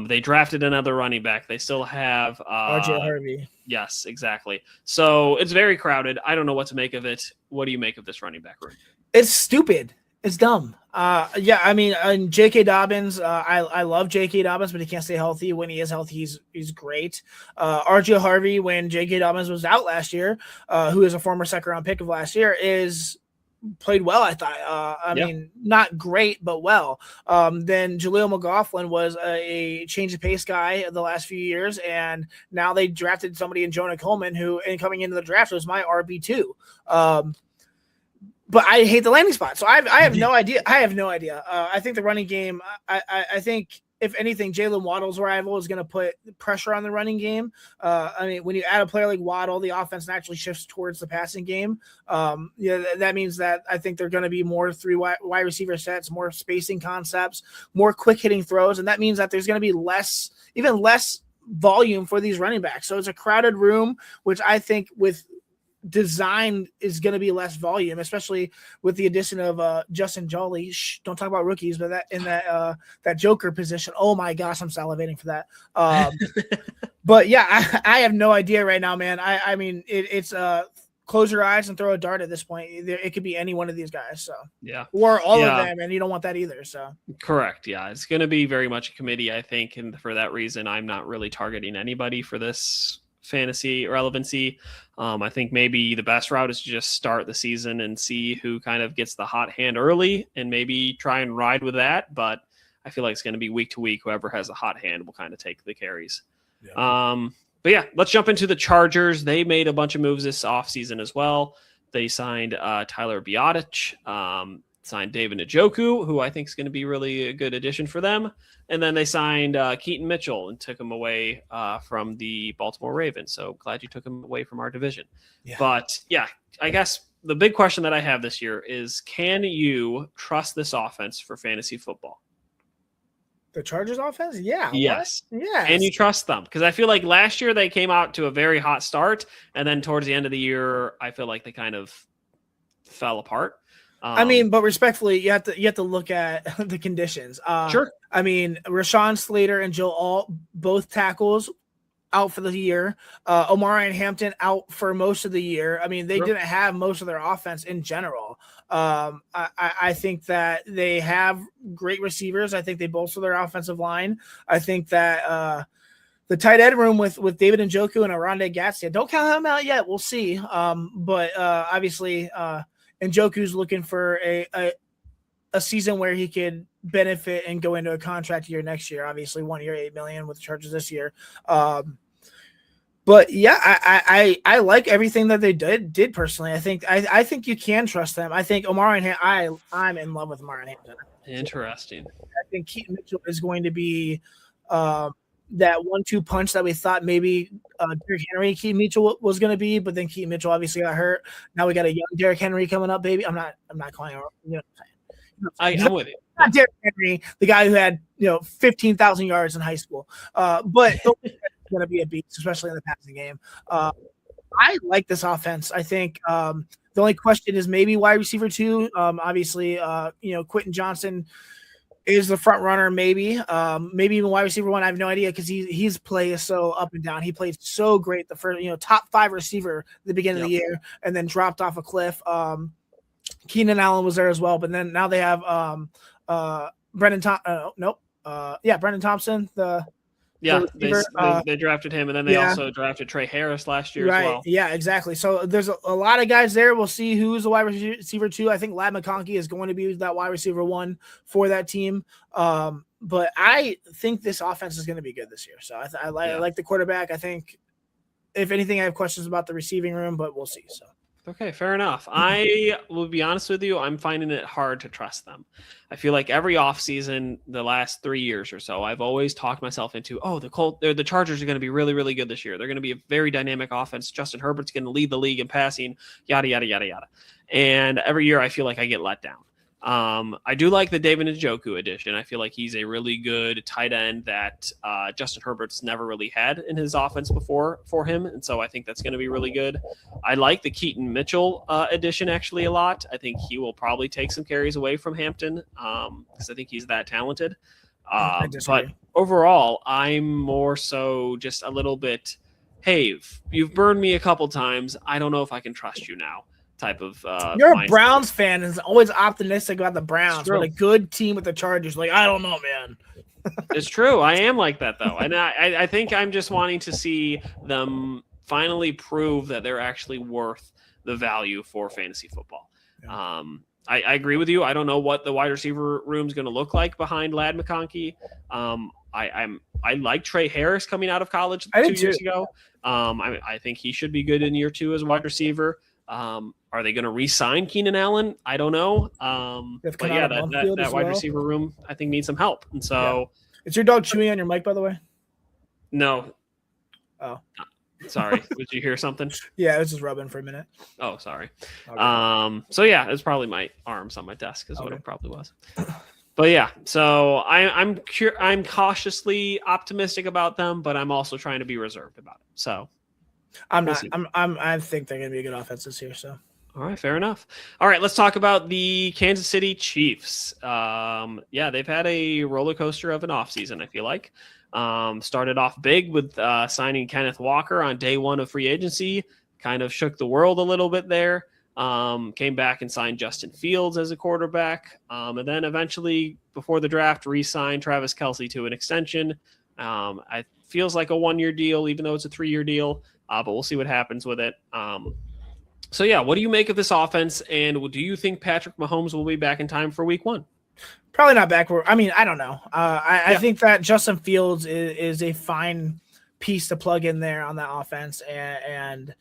They drafted another running back. They still have RJ Harvey. Yes, exactly. So it's very crowded. I don't know what to make of it. What do you make of this running back room? It's stupid. It's dumb. I mean, and J.K. Dobbins, I love J.K. Dobbins, but he can't stay healthy. When he is healthy, he's great. RJ Harvey, when J.K. Dobbins was out last year, who is a former second-round pick of last year, played well, I thought. I mean, not great, but well. Then Jaleel McLaughlin was a change of pace guy the last few years, and now they drafted somebody in Jonah Coleman, who, coming into the draft, was my RB2. But I hate the landing spot. So I have no idea. I think the running game, I think, if anything, Jalen Waddle's arrival is going to put pressure on the running game. I mean, when you add a player like Waddle, the offense naturally shifts towards the passing game. That means that I think they're going to be more three wide receiver sets, more spacing concepts, more quick hitting throws. And that means that there's going to be even less volume for these running backs. So it's a crowded room, which I think with design is going to be less volume, especially with the addition of Justin Jolly. Don't talk about rookies, but that Joker position. Oh my gosh, I'm salivating for that. But yeah, I have no idea right now, man. I mean, it's close your eyes and throw a dart at this point. It could be any one of these guys. So or all of them, and you don't want that either. So correct. Yeah, it's going to be very much a committee, I think, and for that reason, I'm not really targeting anybody for this fantasy relevancy. I think maybe the best route is to just start the season and see who kind of gets the hot hand early and maybe try and ride with that. But I feel like it's going to be week to week. Whoever has a hot hand will kind of take the carries. But yeah, let's jump into the Chargers. They made a bunch of moves this offseason as well. They signed Tyler Biadasz, signed David Njoku, who I think is going to be really a good addition for them. And then they signed Keaton Mitchell and took him away from the Baltimore Ravens. So glad you took him away from our division. But yeah, I guess the big question that I have this year is, can you trust this offense for fantasy football? The Chargers offense? Yeah. Yes. Yeah. And you trust them? Because I feel like last year they came out to a very hot start. And then towards the end of the year, I feel like they kind of fell apart. I mean, but respectfully, you have to look at the conditions. Sure. I mean, Rashawn Slater and Joe Alt, both tackles, out for the year. Omari and Hampton out for most of the year. I mean, they didn't have most of their offense in general. I think that they have great receivers. I think they bolster their offensive line. I think that the tight end room with David Njoku and Oronde Gadsden, don't count him out yet. We'll see. But obviously, Njoku's looking for a season where he could benefit and go into a contract year next year. Obviously, 1 year, $8 million with the Chargers this year. But yeah, I like everything that they did personally. I think you can trust them. I think Omari and I'm in love with Omari and Hampton. Interesting. I think Keaton Mitchell is going to be that 1-2 punch that we thought maybe Derrick Henry, Keaton Mitchell was going to be, but then Keaton Mitchell obviously got hurt. Now we got a young Derrick Henry coming up, baby. I'm not calling him. I'm with you. Not Derrick Henry, the guy who had 15,000 yards in high school, but going to be a beast, especially in the passing game. I like this offense. I think the only question is maybe wide receiver 2. Obviously, Quentin Johnson is the front runner, maybe even wide receiver 1. I have no idea because his play is so up and down. He played so great the first, top 5 receiver at the beginning of the year, and then dropped off a cliff. Keenan Allen was there as well, but then now they have Brendan Thompson. They drafted him, and then they also drafted Trey Harris last year as well. Yeah, exactly. So there's a lot of guys there. We'll see who's the wide receiver 2. I think Ladd McConkey is going to be that wide receiver 1 for that team. But I think this offense is going to be good this year. So I like the quarterback. I think, if anything, I have questions about the receiving room, but we'll see. So Okay, fair enough. I will be honest with you. I'm finding it hard to trust them. I feel like every offseason, the last 3 years or so, I've always talked myself into, the Chargers are going to be really, really good this year. They're going to be a very dynamic offense. Justin Herbert's going to lead the league in passing, yada, yada, yada, yada. And every year I feel like I get let down. I do like the David Njoku addition. I feel like he's a really good tight end that Justin Herbert's never really had in his offense before for him. And so I think that's going to be really good. I like the Keaton Mitchell addition actually a lot. I think he will probably take some carries away from Hampton because I think he's that talented. But overall, I'm more so just a little bit, hey, you've burned me a couple times. I don't know if I can trust you now. Type of you're a Browns fan and is always optimistic about the Browns, but a good team with the Chargers. Like, I don't know, man. It's true. I am like that though, and I think I'm just wanting to see them finally prove that they're actually worth the value for fantasy football. Yeah. I agree with you. I don't know what the wide receiver room is going to look like behind Ladd McConkey. I like Trey Harris coming out of college 2 years ago. I think he should be good in year 2 as a wide receiver. Are they going to re-sign Keenan Allen? I don't know. But yeah, that wide receiver room I think needs some help. And so, is your dog chewing on your mic, by the way? No. Oh, sorry. Did you hear something? Yeah, it was just rubbing for a minute. Oh, sorry. Okay. So yeah, it's probably my arms on my desk is what it probably was. But yeah, so I'm cautiously optimistic about them, but I'm also trying to be reserved about it. So I think they're going to be a good offense this year. So. All right, fair enough. All right, let's talk about the Kansas City Chiefs. They've had a roller coaster of an offseason, I feel like. Started off big with signing Kenneth Walker on day 1 of free agency. Kind of shook the world a little bit there. Came back and signed Justin Fields as a quarterback. And then eventually, before the draft, re-signed Travis Kelce to an extension. It feels like a 1-year deal, even though it's a 3-year deal. But we'll see what happens with it. So, yeah, what do you make of this offense? And do you think Patrick Mahomes will be back in time for week 1? Probably not backward. I mean, I don't know. I think that Justin Fields is a fine piece to plug in there on that offense. And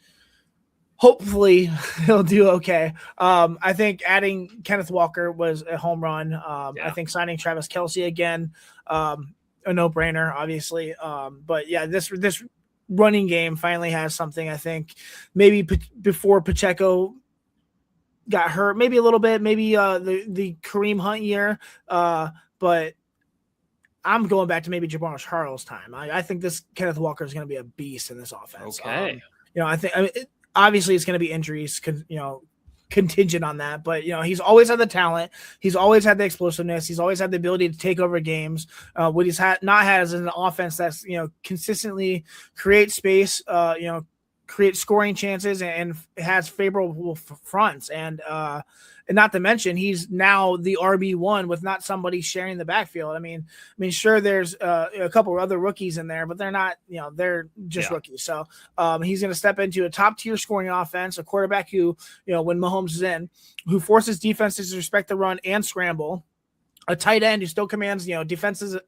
hopefully he'll do okay. I think adding Kenneth Walker was a home run. I think signing Travis Kelce again, a no-brainer, obviously. But, yeah, this running game finally has something. I think maybe before Pacheco got hurt, maybe a little bit, maybe the Kareem Hunt year, but I'm going back to maybe Jabbar Charles time. I think this Kenneth Walker is going to be a beast in this offense. Okay. Obviously it's going to be injuries, contingent on that, but he's always had the talent, he's always had the explosiveness, he's always had the ability to take over games. What he's not had is an offense that's consistently create space, create scoring chances, and has favorable fronts, and not to mention he's now the RB1 with not somebody sharing the backfield. I mean, sure, there's a couple of other rookies in there, but they're not, they're just rookies. So he's going to step into a top tier scoring offense, a quarterback who, when Mahomes is in, who forces defenses to respect the run and scramble. A tight end who still commands, defense's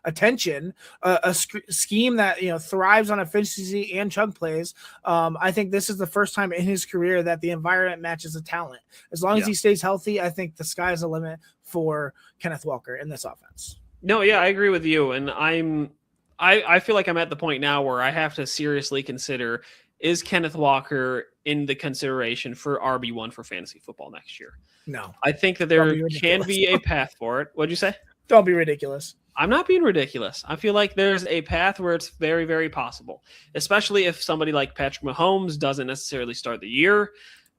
attention, a scheme that, thrives on efficiency and chunk plays. I think this is the first time in his career that the environment matches the talent. As long as he stays healthy, I think the sky's the limit for Kenneth Walker in this offense. No, yeah, I agree with you. And I feel like I'm at the point now where I have to seriously consider, is Kenneth Walker in the consideration for RB1 for fantasy football next year? No. I think that there can be a path for it. What'd you say? Don't be ridiculous. I'm not being ridiculous. I feel like there's a path where it's very, very possible, especially if somebody like Patrick Mahomes doesn't necessarily start the year.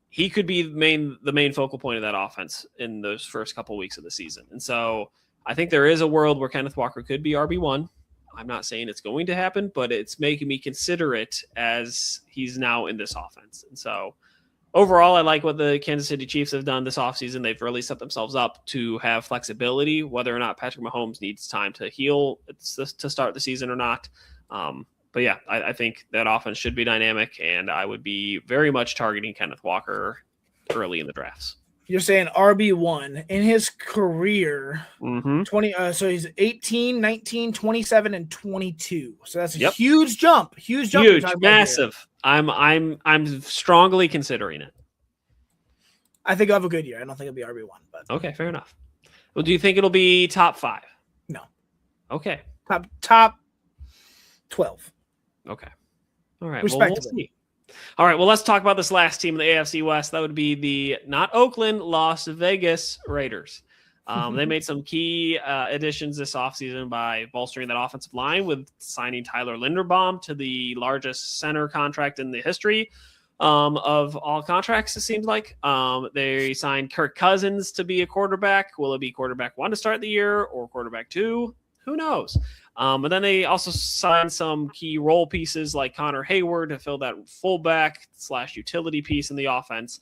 He could be the main focal point of that offense in those first couple weeks of the season. And so I think there is a world where Kenneth Walker could be RB1. I'm not saying it's going to happen, but it's making me consider it as he's now in this offense. And so overall, I like what the Kansas City Chiefs have done this offseason. They've really set themselves up to have flexibility, whether or not Patrick Mahomes needs time to heal to start the season or not. But yeah, I think that offense should be dynamic, and I would be very much targeting Kenneth Walker early in the drafts. You're saying RB1 in his career, 20. So he's 18, 19, 27, and 22. So that's a huge jump. Huge, massive. I'm strongly considering it. I think he'll have a good year. I don't think it'll be RB1, but Okay, fair enough. Well, do you think it'll be top 5? no. Okay. Top 12. Okay. All right. Well, we'll Respectively. see. All right. Well, let's talk about this last team in the AFC West. That would be the not Oakland, Las Vegas Raiders. They made some key additions this offseason by bolstering that offensive line with signing Tyler Linderbaum to the largest center contract in the history of all contracts, it seems like. They signed Kirk Cousins to be a quarterback. Will it be quarterback 1 to start the year or quarterback 2? Who knows? And then they also signed some key role pieces like Connor Hayward to fill that fullback / utility piece in the offense.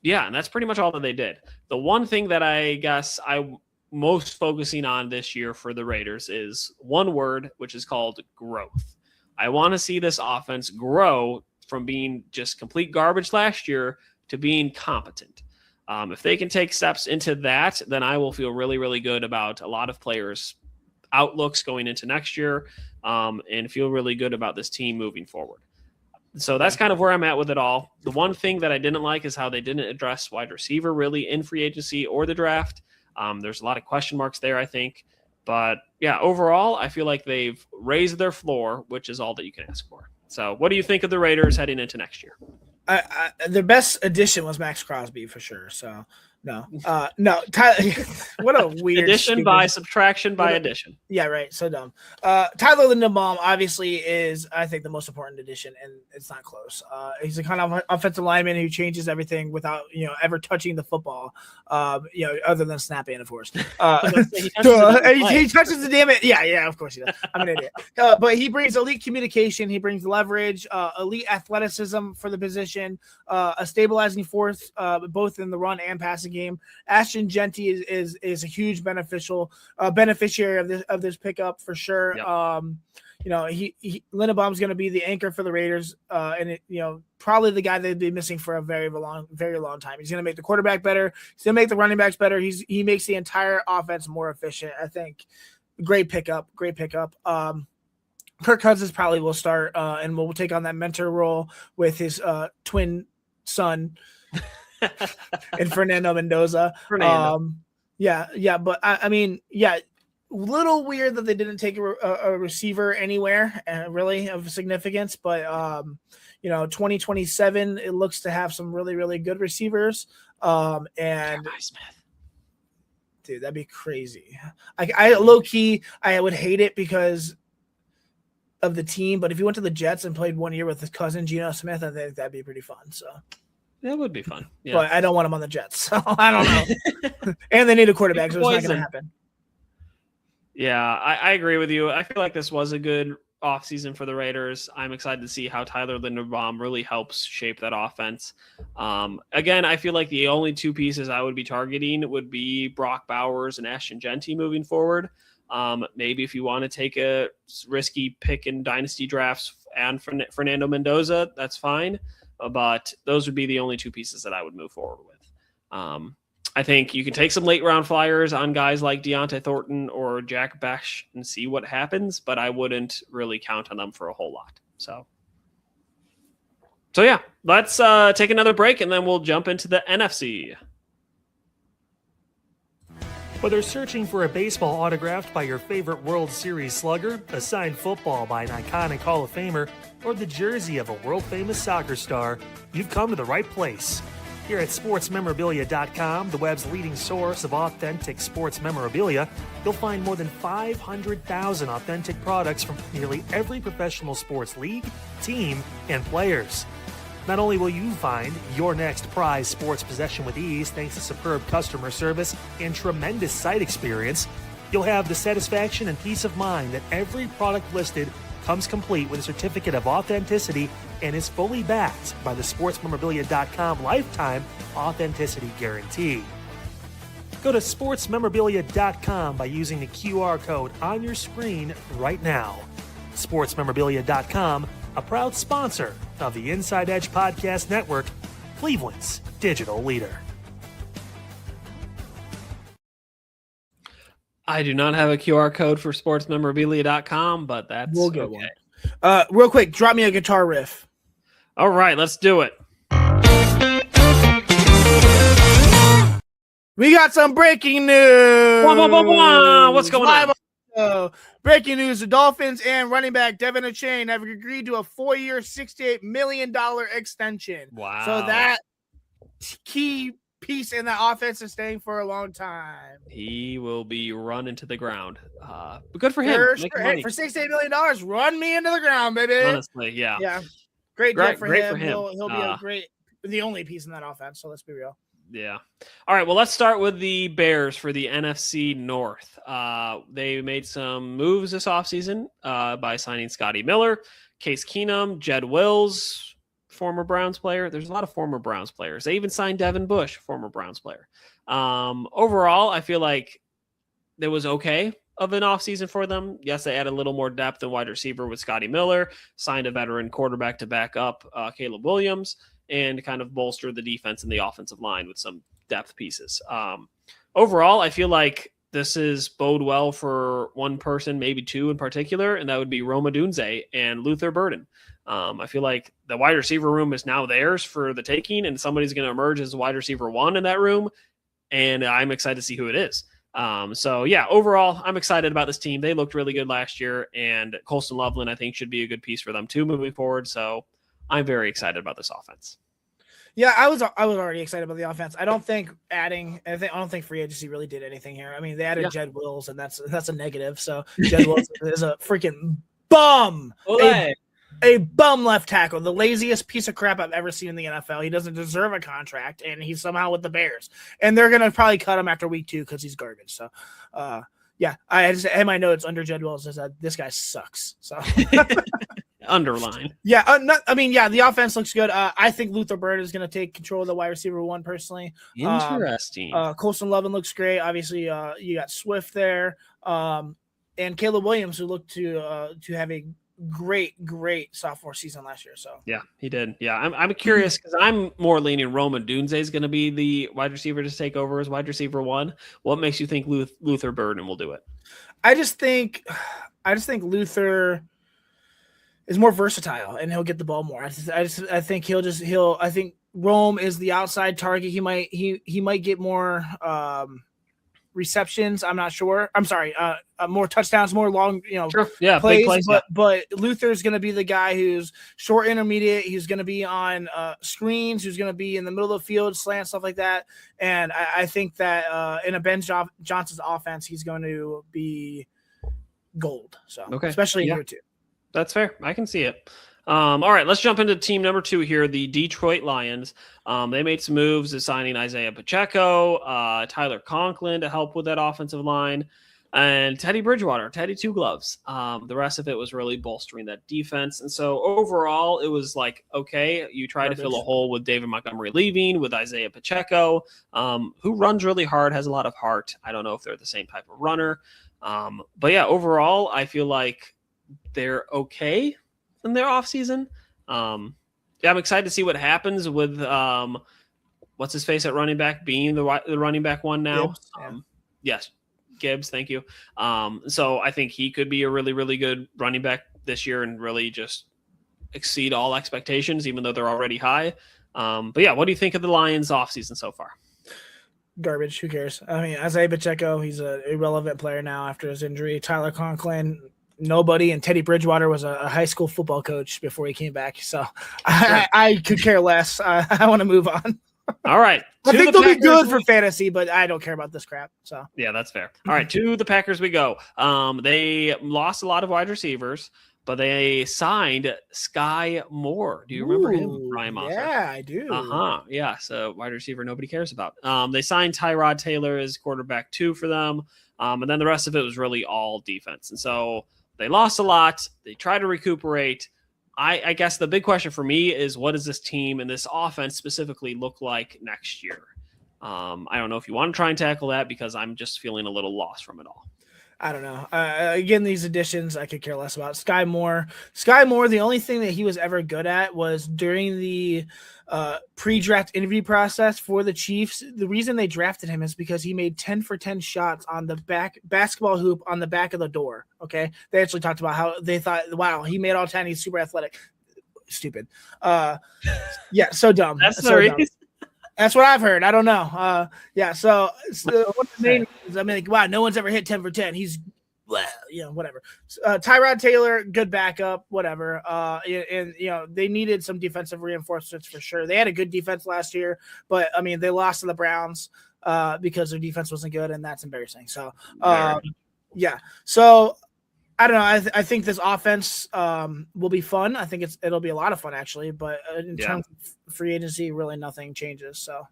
Yeah, and that's pretty much all that they did. The one thing that I guess I'm most focusing on this year for the Raiders is one word, which is called growth. I want to see this offense grow from being just complete garbage last year to being competent. If they can take steps into that, then I will feel really, really good about a lot of players' outlooks going into next year, and feel really good about this team moving forward. So that's kind of where I'm at with it all. The one thing that I didn't like is how they didn't address wide receiver really in free agency or the draft. There's a lot of question marks there, I think. But yeah, overall, I feel like they've raised their floor, which is all that you can ask for. So what do you think of the Raiders heading into next year? Their best addition was Max Crosby for sure. So no. Tyler, what a weird addition by subtraction by addition. Yeah, right. So dumb. Tyler Linderbaum obviously is, I think, the most important addition, and it's not close. He's a kind of offensive lineman who changes everything without ever touching the football. Other than snapping, of course. He touches the damn it. Yeah, of course he does. I'm an idiot. But he brings elite communication. He brings leverage, elite athleticism for the position, a stabilizing force, both in the run and passing game. Ashton Genty is a huge beneficiary of this pickup for sure. Yep. Linderbaum's going to be the anchor for the Raiders, and probably the guy they'd be missing for a very long time. He's going to make the quarterback better. He's going to make the running backs better. He makes the entire offense more efficient. I think great pickup. Kirk Cousins probably will start and will take on that mentor role with his twin son. And Fernando Mendoza. But I mean, little weird that they didn't take a receiver anywhere, really of significance. But 2027, it looks to have some really, really good receivers. And Smith. Dude, that'd be crazy. I low key, I would hate it because of the team. But if he went to the Jets and played 1 year with his cousin Geno Smith, I think that'd be pretty fun. So. That would be fun. Yeah. But I don't want him on the Jets, so I don't know. And they need a quarterback, so it's not going to happen. Yeah, I agree with you. I feel like this was a good offseason for the Raiders. I'm excited to see how Tyler Linderbaum really helps shape that offense. Again, I feel like the only 2 pieces I would be targeting would be Brock Bowers and Ashton Genty moving forward. Maybe if you want to take a risky pick in dynasty drafts and Fernando Mendoza, that's fine. But those would be the only 2 pieces that I would move forward with. I think you can take some late round flyers on guys like Deontay Thornton or Jack Besh and see what happens, but I wouldn't really count on them for a whole lot. So yeah, let's take another break and then we'll jump into the NFC. Whether searching for a baseball autographed by your favorite World Series slugger, a signed football by an iconic Hall of Famer, or the jersey of a world-famous soccer star, you've come to the right place. Here at sportsmemorabilia.com, the web's leading source of authentic sports memorabilia, you'll find more than 500,000 authentic products from nearly every professional sports league, team, and players. Not only will you find your next prized sports possession with ease thanks to superb customer service and tremendous site experience, you'll have the satisfaction and peace of mind that every product listed comes complete with a certificate of authenticity and is fully backed by the sportsmemorabilia.com lifetime authenticity guarantee. Go to sportsmemorabilia.com by using the QR code on your screen right now. Sportsmemorabilia.com, a proud sponsor of the Inside Edge Podcast Network, Cleveland's digital leader. I do not have a QR code for sportsmemorabilia.com, but that's we'll get one. Real quick, drop me a guitar riff. All right, let's do it. We got some breaking news. Wah, wah, wah, wah. What's going on? Breaking news: the Dolphins and running back Devin Achane have agreed to a 4-year, $68 million extension. Wow. So that key piece in the offense is staying for a long time. He will be run into the ground. But good for him. For $68 million, run me into the ground, baby. Honestly, yeah. Yeah. Great for him. He'll be the only piece in that offense. So let's be real. Yeah. All right. Well, let's start with the Bears for the NFC North. They made some moves this offseason by signing Scotty Miller, Case Keenum, Jed Wills, former Browns player. There's a lot of former Browns players. They even signed Devin Bush, former Browns player. Overall, I feel like it was okay of an offseason for them. Yes, they added a little more depth in wide receiver with Scotty Miller, signed a veteran quarterback to back up Caleb Williams, and kind of bolster the defense and the offensive line with some depth pieces. Overall, I feel like this is bode well for one person, maybe two in particular, and that would be Rome Odunze and Luther Burden. I feel like the wide receiver room is now theirs for the taking, and somebody's going to emerge as wide receiver one in that room, and I'm excited to see who it is. So yeah, overall, I'm excited about this team. They looked really good last year, and Colston Loveland, I think, should be a good piece for them too moving forward. So I'm very excited about this offense. Yeah, I was already excited about the offense. I don't think free agency really did anything here. I mean, they added Jed Wills, and that's a negative. So Jed Wills is a freaking bum. A bum left tackle, the laziest piece of crap I've ever seen in the NFL. He doesn't deserve a contract, and he's somehow with the Bears. And they're going to probably cut him after week 2 because he's garbage. So, yeah, I just had my notes under Jed Wills says that this guy sucks. So, underline. Yeah, the offense looks good. I think Luther Bird is going to take control of the wide receiver one personally. Interesting. Colston Loveland looks great. Obviously, you got Swift there, and Caleb Williams, who looked to have a great sophomore season last year. So yeah, he did. Yeah, I'm curious because I'm more leaning Rome Odunze is going to be the wide receiver to take over as wide receiver one. What makes you think Luther Burden will do it? I just think Luther is more versatile and he'll get the ball more. I think I think Rome is the outside target. He might get more receptions. I'm not sure. I'm sorry. More touchdowns, more long, sure. Yeah, plays. Big plays, but Luther's going to be the guy who's short intermediate. He's going to be on screens. Who's going to be in the middle of the field, slant, stuff like that. And I think that in a Ben Johnson's offense, he's going to be gold. So especially in year 2. That's fair. I can see it. All right, let's jump into team number 2 here, the Detroit Lions. They made some moves, signing Isaiah Pacheco, Tyler Conklin to help with that offensive line, and Teddy Bridgewater, Teddy Two Gloves. The rest of it was really bolstering that defense. And so overall, it was like, okay, you try to fill a hole with David Montgomery leaving, with Isaiah Pacheco, who runs really hard, has a lot of heart. I don't know if they're the same type of runner. But yeah, overall, I feel like they're okay in their offseason. I'm excited to see what happens with what's his face at running back being the running back one now. Yes, Gibbs, thank you. So I think he could be a really, really good running back this year and really just exceed all expectations, even though they're already high. But yeah, what do you think of the Lions offseason so far? Garbage. Who cares? I mean, Isaiah Pacheco, he's an irrelevant player now after his injury. Tyler Conklin, nobody, and Teddy Bridgewater was a high school football coach before he came back. So I could care less. I want to move on. All right. I think they'll be good for fantasy, but I don't care about this crap. So yeah, that's fair. All right, to the Packers we go. They lost a lot of wide receivers, but they signed Sky Moore. Do you remember him, Ryan Moss? Yeah, I do. Yeah, so wide receiver nobody cares about. They signed Tyrod Taylor as quarterback 2 for them, and then the rest of it was really all defense. And so they lost a lot. They tried to recuperate. I guess the big question for me is, what does this team and this offense specifically look like next year? I don't know if you want to try and tackle that because I'm just feeling a little lost from it all. I don't know. Again, these additions I could care less about. Sky Moore, the only thing that he was ever good at was during the pre-draft interview process for the Chiefs. The reason they drafted him is because he made 10 for 10 shots on the basketball hoop on the back of the door. Okay. They actually talked about how they thought, wow, he made all 10. He's super athletic. Stupid. Yeah. So dumb. That's so dumb. That's what I've heard. I don't know. Yeah. So one of the main reasons, I mean, like, wow, no one's ever hit 10 for 10. He's, well, whatever. Tyrod Taylor, good backup, whatever. And they needed some defensive reinforcements for sure. They had a good defense last year, but I mean, they lost to the Browns because their defense wasn't good, and that's embarrassing. So, yeah. So I don't know. I think this offense will be fun. I think it'll be a lot of fun actually. But in terms of free agency, really nothing changes. So.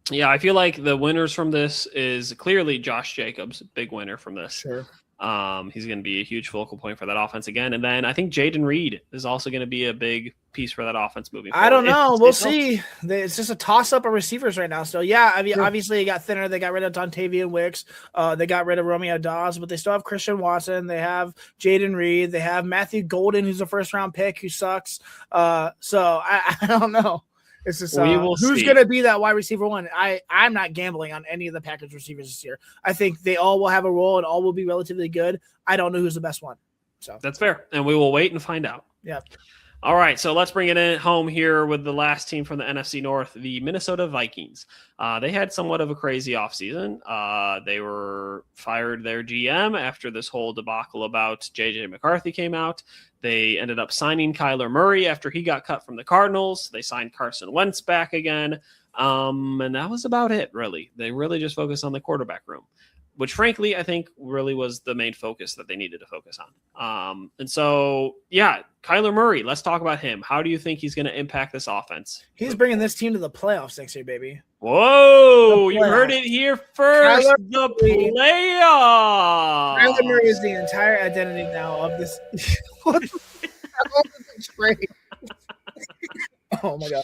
Yeah, I feel like the winners from this is clearly Josh Jacobs, big winner from this. Sure. He's going to be a huge focal point for that offense again. And then I think Jaden Reed is also going to be a big piece for that offense moving forward. I don't know. We'll see. It's just a toss-up of receivers right now. So, yeah, I mean, obviously they got thinner. They got rid of Dontavian Wicks. They got rid of Romeo Dawes, but they still have Christian Watson. They have Jaden Reed. They have Matthew Golden, who's a first-round pick, who sucks. So, I don't know. It's just who's going to be that wide receiver one. I'm not gambling on any of the Packers receivers this year. I think they all will have a role and all will be relatively good. I don't know who's the best one. So that's fair, and we will wait and find out. Yeah. All right, so let's bring it in home here with the last team from the NFC North, the Minnesota Vikings. They had somewhat of a crazy offseason. They were fired their GM after this whole debacle about J.J. McCarthy came out. They ended up signing Kyler Murray after he got cut from the Cardinals. They signed Carson Wentz back again. And that was about it, really. They really just focused on the quarterback room, which frankly, I think really was the main focus that they needed to focus on. And so, yeah, Kyler Murray, let's talk about him. How do you think he's going to impact this offense? He's bringing this team to the playoffs next year, baby. Whoa, you heard it here first. The playoffs. Kyler Murray is the entire identity now of this. What the hell is this great? Oh, my God.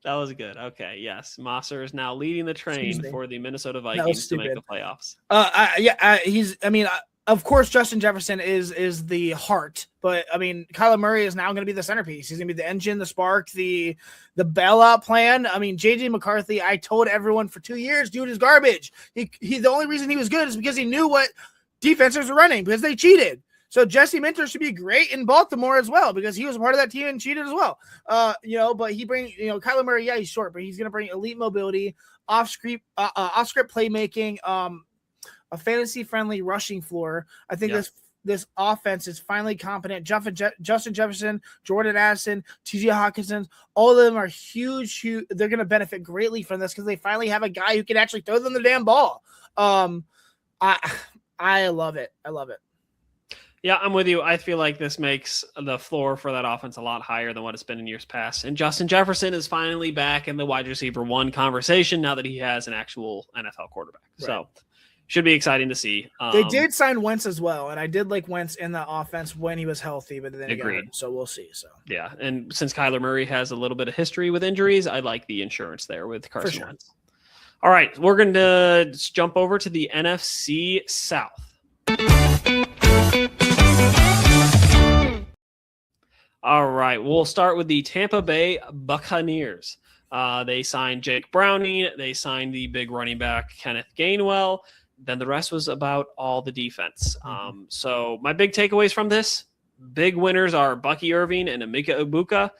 That was good. Okay, yes. Mosser is now leading the train for the Minnesota Vikings to make the playoffs. Of course, Justin Jefferson is the heart, but I mean, Kyler Murray is now going to be the centerpiece. He's going to be the engine, the spark, the bailout plan. I mean, JJ McCarthy, I told everyone for 2 years, dude is garbage. He the only reason he was good is because he knew what defenses were running because they cheated. So Jesse Minter should be great in Baltimore as well because he was a part of that team and cheated as well. But he brings, Kyler Murray, yeah, he's short, but he's going to bring elite mobility, off-script playmaking, a fantasy-friendly rushing floor. I think this offense is finally competent. Justin Jefferson, Jordan Addison, T.J. Hawkinson, all of them are huge. They're going to benefit greatly from this because they finally have a guy who can actually throw them the damn ball. I love it. I love it. Yeah, I'm with you. I feel like this makes the floor for that offense a lot higher than what it's been in years past. And Justin Jefferson is finally back in the wide receiver one conversation now that he has an actual NFL quarterback. Right. So should be exciting to see. They did sign Wentz as well, and I did like Wentz in the offense when he was healthy, but then agreed. So we'll see. So yeah, and since Kyler Murray has a little bit of history with injuries, I like the insurance there with Carson Wentz. All right, we're going to jump over to the NFC South. All right, we'll start with the Tampa Bay Buccaneers. They signed Jake Browning. They signed the big running back, Kenneth Gainwell. Then the rest was about all the defense. So my big takeaways from this, big winners are Bucky Irving and Emeka Egbuka,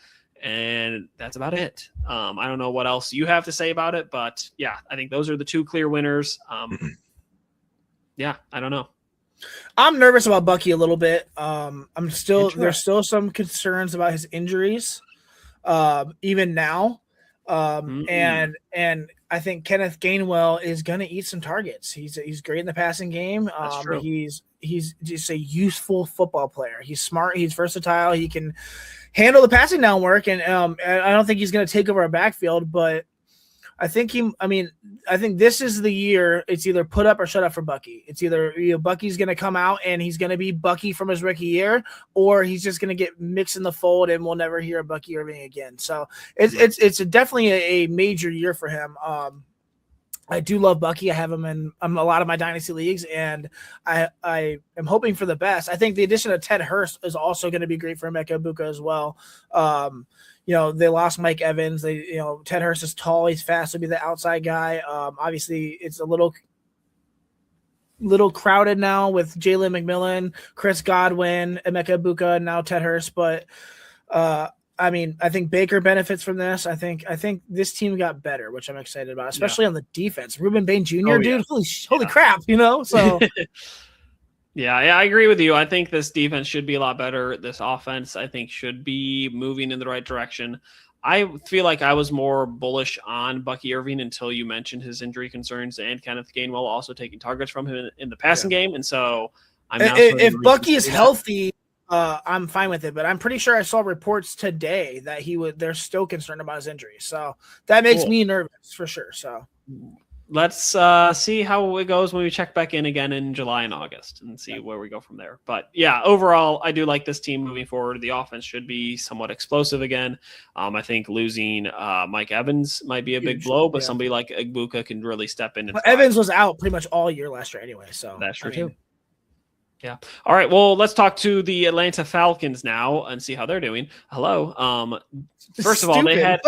and that's about it. I don't know what else you have to say about it, but yeah, I think those are the two clear winners. Yeah, I don't know. I'm nervous about Bucky a little bit. There's still some concerns about his injuries, even now. And I think Kenneth Gainwell is going to eat some targets. He's great in the passing game. He's just a useful football player. He's smart. He's versatile. He can handle the passing down work. And I don't think he's going to take over a backfield, but I think this is the year. It's either put up or shut up for Bucky. It's either Bucky's going to come out and he's going to be Bucky from his rookie year, or he's just going to get mixed in the fold and we'll never hear of Bucky Irving again. So it's definitely a major year for him. I do love Bucky. I have him in a lot of my dynasty leagues, and I am hoping for the best. I think the addition of Ted Hurst is also going to be great for Emeka Egbuka as well. They lost Mike Evans. Ted Hurst is tall. He's fast. He'll be the outside guy. Obviously, it's a little crowded now with Jalen McMillan, Chris Godwin, Emeka Egbuka, and now Ted Hurst. But I mean, I think Baker benefits from this. I think this team got better, which I'm excited about, especially on the defense. Ruben Bain Jr., dude, holy crap, So yeah, I agree with you. I think this defense should be a lot better. This offense, I think, should be moving in the right direction. I feel like I was more bullish on Bucky Irving until you mentioned his injury concerns and Kenneth Gainwell also taking targets from him in the passing game. And so I'm now if Bucky is healthy, I'm fine with it. But I'm pretty sure I saw reports today that they're still concerned about his injury. So that makes me nervous for sure. So let's see how it goes when we check back in again in July and August and see where we go from there. But yeah, overall, I do like this team moving forward. The offense should be somewhat explosive again. I think losing Mike Evans might be a big blow, but somebody like Egbuka can really step in. And Evans was out pretty much all year last year anyway. So that's true too. Yeah. All right. Well, let's talk to the Atlanta Falcons now and see how they're doing. Hello. First of all, they had,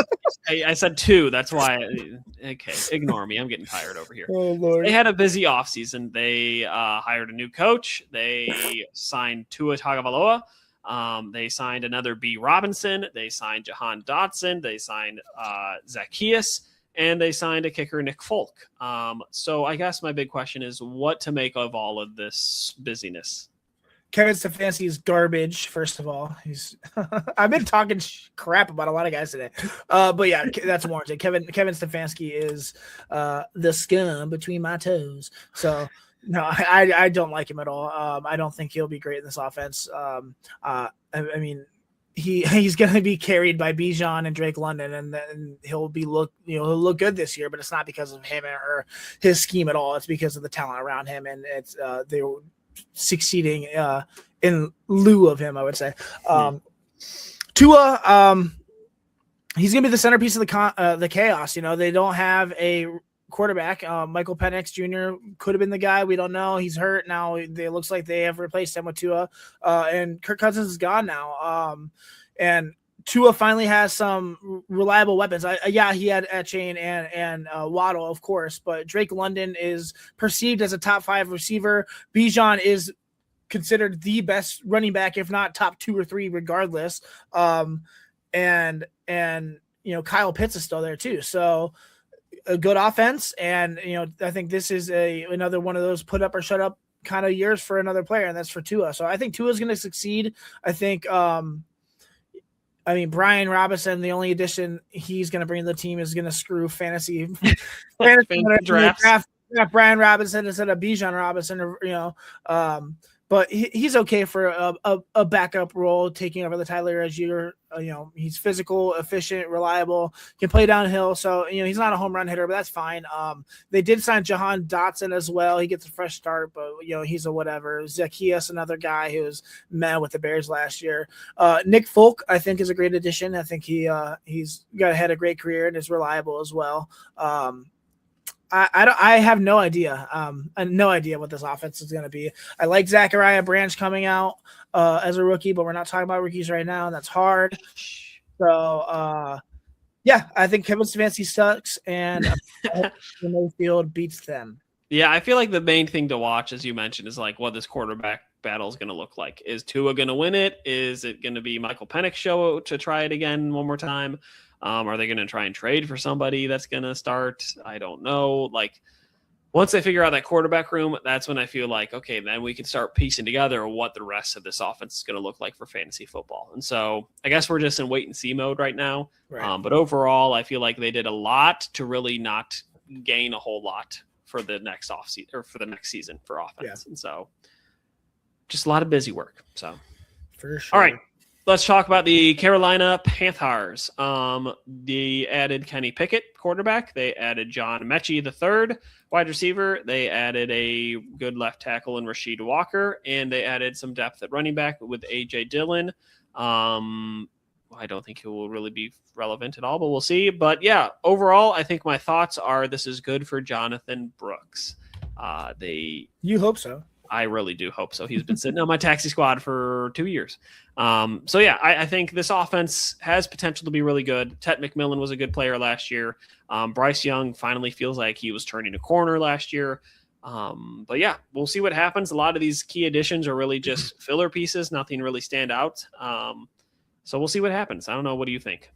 I said 2. That's why. Okay. Ignore me. I'm getting tired over here. Oh, Lord. They had a busy offseason. They hired a new coach. They signed Tua Tagovailoa. They signed another B. Robinson. They signed Jahan Dotson. They signed Zacchaeus. And they signed a kicker, Nick Folk. So I guess my big question is what to make of all of this busyness. Kevin Stefanski is garbage, first of all. I've been talking crap about a lot of guys today. But yeah, that's warranted. Kevin Stefanski is the scum between my toes. So no, I don't like him at all. I don't think he'll be great in this offense. I mean, he's going to be carried by Bijan and Drake London, and then he'll look good this year. But it's not because of him or his scheme at all. It's because of the talent around him, and it's they were succeeding in lieu of him, I would say. Tua, he's going to be the centerpiece of the chaos. They don't have a quarterback. Michael Penix Jr. could have been the guy. We don't know. He's hurt now. It looks like they have replaced him with Tua, and Kirk Cousins is gone now. And Tua finally has some reliable weapons. He had Etienne and Waddle, of course, but Drake London is perceived as a top 5 receiver. Bijan is considered the best running back, if not top 2 or 3, regardless. And Kyle Pitts is still there too. So a good offense, and I think this is another one of those put up or shut up kind of years for another player, and that's for Tua. So I think Tua is going to succeed. I think Brian Robinson, the only addition he's going to bring to the team is going to screw fantasy draft Brian Robinson instead of Bijan Robinson, but he's okay for a backup role, taking over the Tyler Algier. He's physical, efficient, reliable, can play downhill. So, he's not a home run hitter, but that's fine. They did sign Jahan Dotson as well. He gets a fresh start, but, he's a whatever. Zacchaeus, another guy who was mad with the Bears last year. Nick Folk, I think, is a great addition. I think he's had a great career and is reliable as well. I have no idea. No idea what this offense is going to be. I like Zachariah Branch coming out as a rookie, but we're not talking about rookies right now, and that's hard. So, I think Kevin Stefanski sucks, and Mayfield beats them. Yeah, I feel like the main thing to watch, as you mentioned, is like what this quarterback battle is going to look like. Is Tua going to win it? Is it going to be Michael Penix show to try it again one more time? Are they going to try and trade for somebody that's going to start? I don't know. Like, once they figure out that quarterback room, that's when I feel like, okay, then we can start piecing together what the rest of this offense is going to look like for fantasy football. And so I guess we're just in wait and see mode right now. Right. But overall, I feel like they did a lot to really not gain a whole lot for the next offseason or for the next season for offense. Yeah. And so just a lot of busy work. So for sure. All right. Let's talk about the Carolina Panthers. They added Kenny Pickett, quarterback. They added John Mechie III, wide receiver. They added a good left tackle in Rasheed Walker, and they added some depth at running back with A.J. Dillon. I don't think he will really be relevant at all, but we'll see. But yeah, overall, I think my thoughts are this is good for Jonathan Brooks. You hope so. I really do hope so. He's been sitting on my taxi squad for 2 years. I think this offense has potential to be really good. Ted McMillan was a good player last year. Bryce Young finally feels like he was turning a corner last year. We'll see what happens. A lot of these key additions are really just filler pieces. Nothing really stand out. So we'll see what happens. I don't know. What do you think?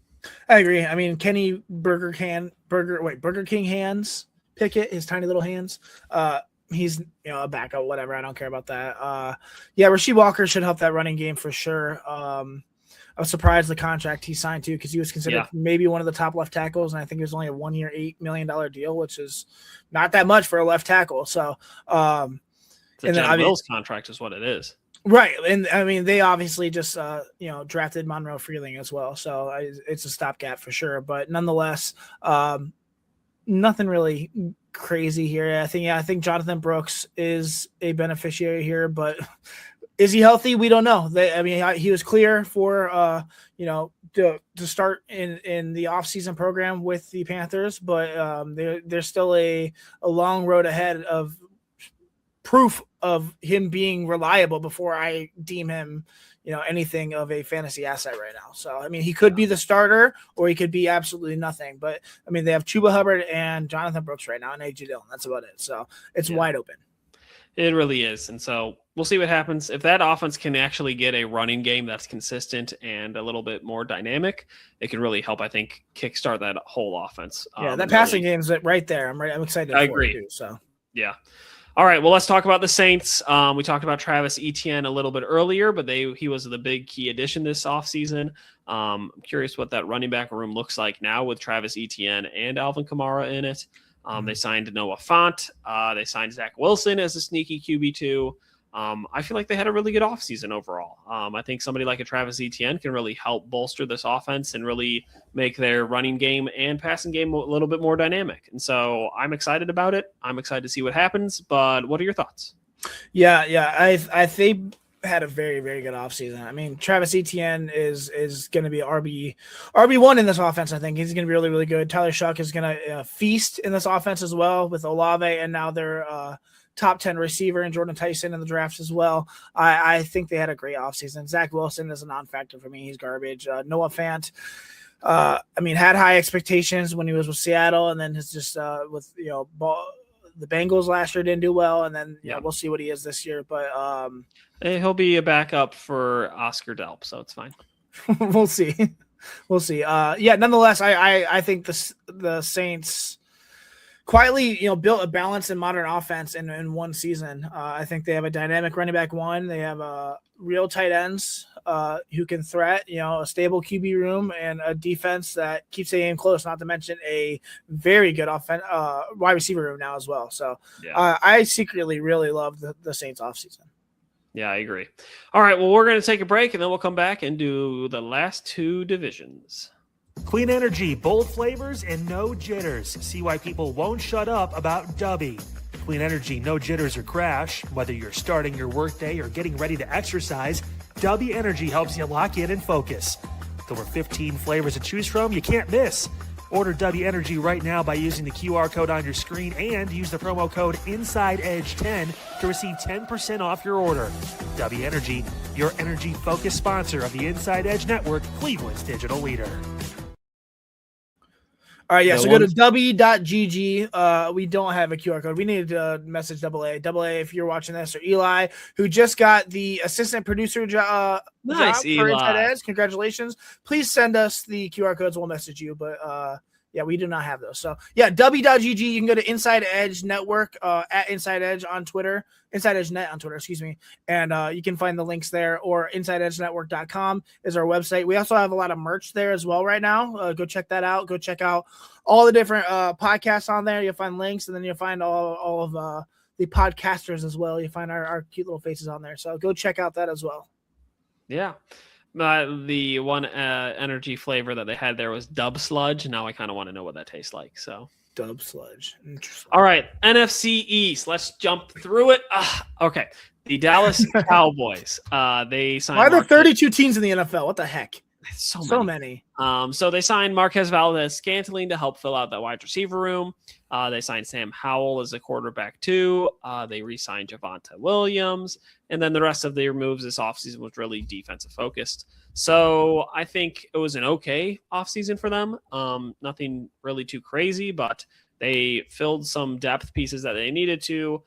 I agree. I mean, Kenny Burger King hands Pickett, his tiny little hands. He's a backup, whatever. I don't care about that. Rasheed Walker should help that running game for sure. I was surprised the contract he signed to because he was considered maybe one of the top left tackles, and I think it was only a 1 year, $8 million deal, which is not that much for a left tackle. So, the Jen Wills contract is what it is. Right. And I mean, they obviously just, drafted Monroe Freeling as well. So it's a stopgap for sure. But nonetheless, nothing really crazy here. I think Jonathan Brooks is a beneficiary here, but is he healthy? We don't know. He was clear for, to start in the offseason program with the Panthers, but there's still a long road ahead of proof of him being reliable before I deem him, anything of a fantasy asset right now. So, I mean, he could be the starter or he could be absolutely nothing. But, I mean, they have Chuba Hubbard and Jonathan Brooks right now and A.J. Dillon. That's about it. So, it's wide open. It really is. And so we'll see what happens. If that offense can actually get a running game that's consistent and a little bit more dynamic, it can really help, I think, kickstart that whole offense. That passing game's right there. I'm excited I for agree. it too. So, yeah. All right, well, let's talk about the Saints. We talked about Travis Etienne a little bit earlier, but he was the big key addition this offseason. I'm curious what that running back room looks like now with Travis Etienne and Alvin Kamara in it. They signed Noah Fant. They signed Zach Wilson as a sneaky QB2. I feel like they had a really good offseason overall. I think somebody like a Travis Etienne can really help bolster this offense and really make their running game and passing game a little bit more dynamic. And so I'm excited about it. I'm excited to see what happens. But what are your thoughts? Yeah. I think had a very, very good offseason. I mean, Travis Etienne is going to be RB1 in this offense. I think he's going to be really, really good. Tyler Shuck is going to feast in this offense as well with Olave, and now their top 10 receiver and Jordan Tyson in the drafts as well. I think they had a great offseason. Zach Wilson is a non-factor for me. He's garbage. Noah Fant, had high expectations when he was with Seattle, and then has just with the Bengals last year didn't do well, and then we'll see what he is this year. But he'll be a backup for Oscar Delp, so it's fine. We'll see. Nonetheless, I think the Saints quietly, built a balanced and modern offense in one season. I think they have a dynamic running back one. They have real tight ends who can threat, a stable QB room and a defense that keeps the game close, not to mention a very good wide receiver room now as well. So I secretly really love the Saints offseason. Yeah, I agree. All right, well, we're going to take a break, and then we'll come back and do the last two divisions. Clean energy, bold flavors, and no jitters. See why people won't shut up about Dubby. Clean energy, no jitters or crash. Whether you're starting your workday or getting ready to exercise, Dubby Energy helps you lock in and focus. With over 15 flavors to choose from, you can't miss. Order Dubby Energy right now by using the QR code on your screen and use the promo code InsideEdge10 to receive 10% off your order. Dubby Energy, your energy-focused sponsor of the Inside Edge Network, Cleveland's digital leader. All right, so go to w.gg. We don't have a QR code. We need to message AA. AA, if you're watching this, or Eli, who just got the assistant producer job nice, for Inside Edge. Congratulations. Please send us the QR codes. We'll message you. But, we do not have those. So, w.gg. You can go to Inside Edge Network at Inside Edge on Twitter. Inside Edge Net on Twitter, excuse me. And you can find the links there, or InsideEdgeNetwork.com is our website. We also have a lot of merch there as well right now. Go check that out. Go check out all the different podcasts on there. You'll find links, and then you'll find all of the podcasters as well. You'll find our cute little faces on there. So go check out that as well. Yeah. The one energy flavor that they had there was Dub Sludge. Now I kind of want to know what that tastes like. So Dub Sludge. Interesting. All right, NFC East. Let's jump through it. Okay, the Dallas Cowboys. They signed. Why are there 32 teams in the NFL? What the heck? So many. So they signed Marquez Valdez-Scantling to help fill out that wide receiver room. They signed Sam Howell as a quarterback too. They re-signed Javonte Williams. And then the rest of their moves this offseason was really defensive focused. So I think it was an okay offseason for them. Nothing really too crazy, but they filled some depth pieces that they needed to.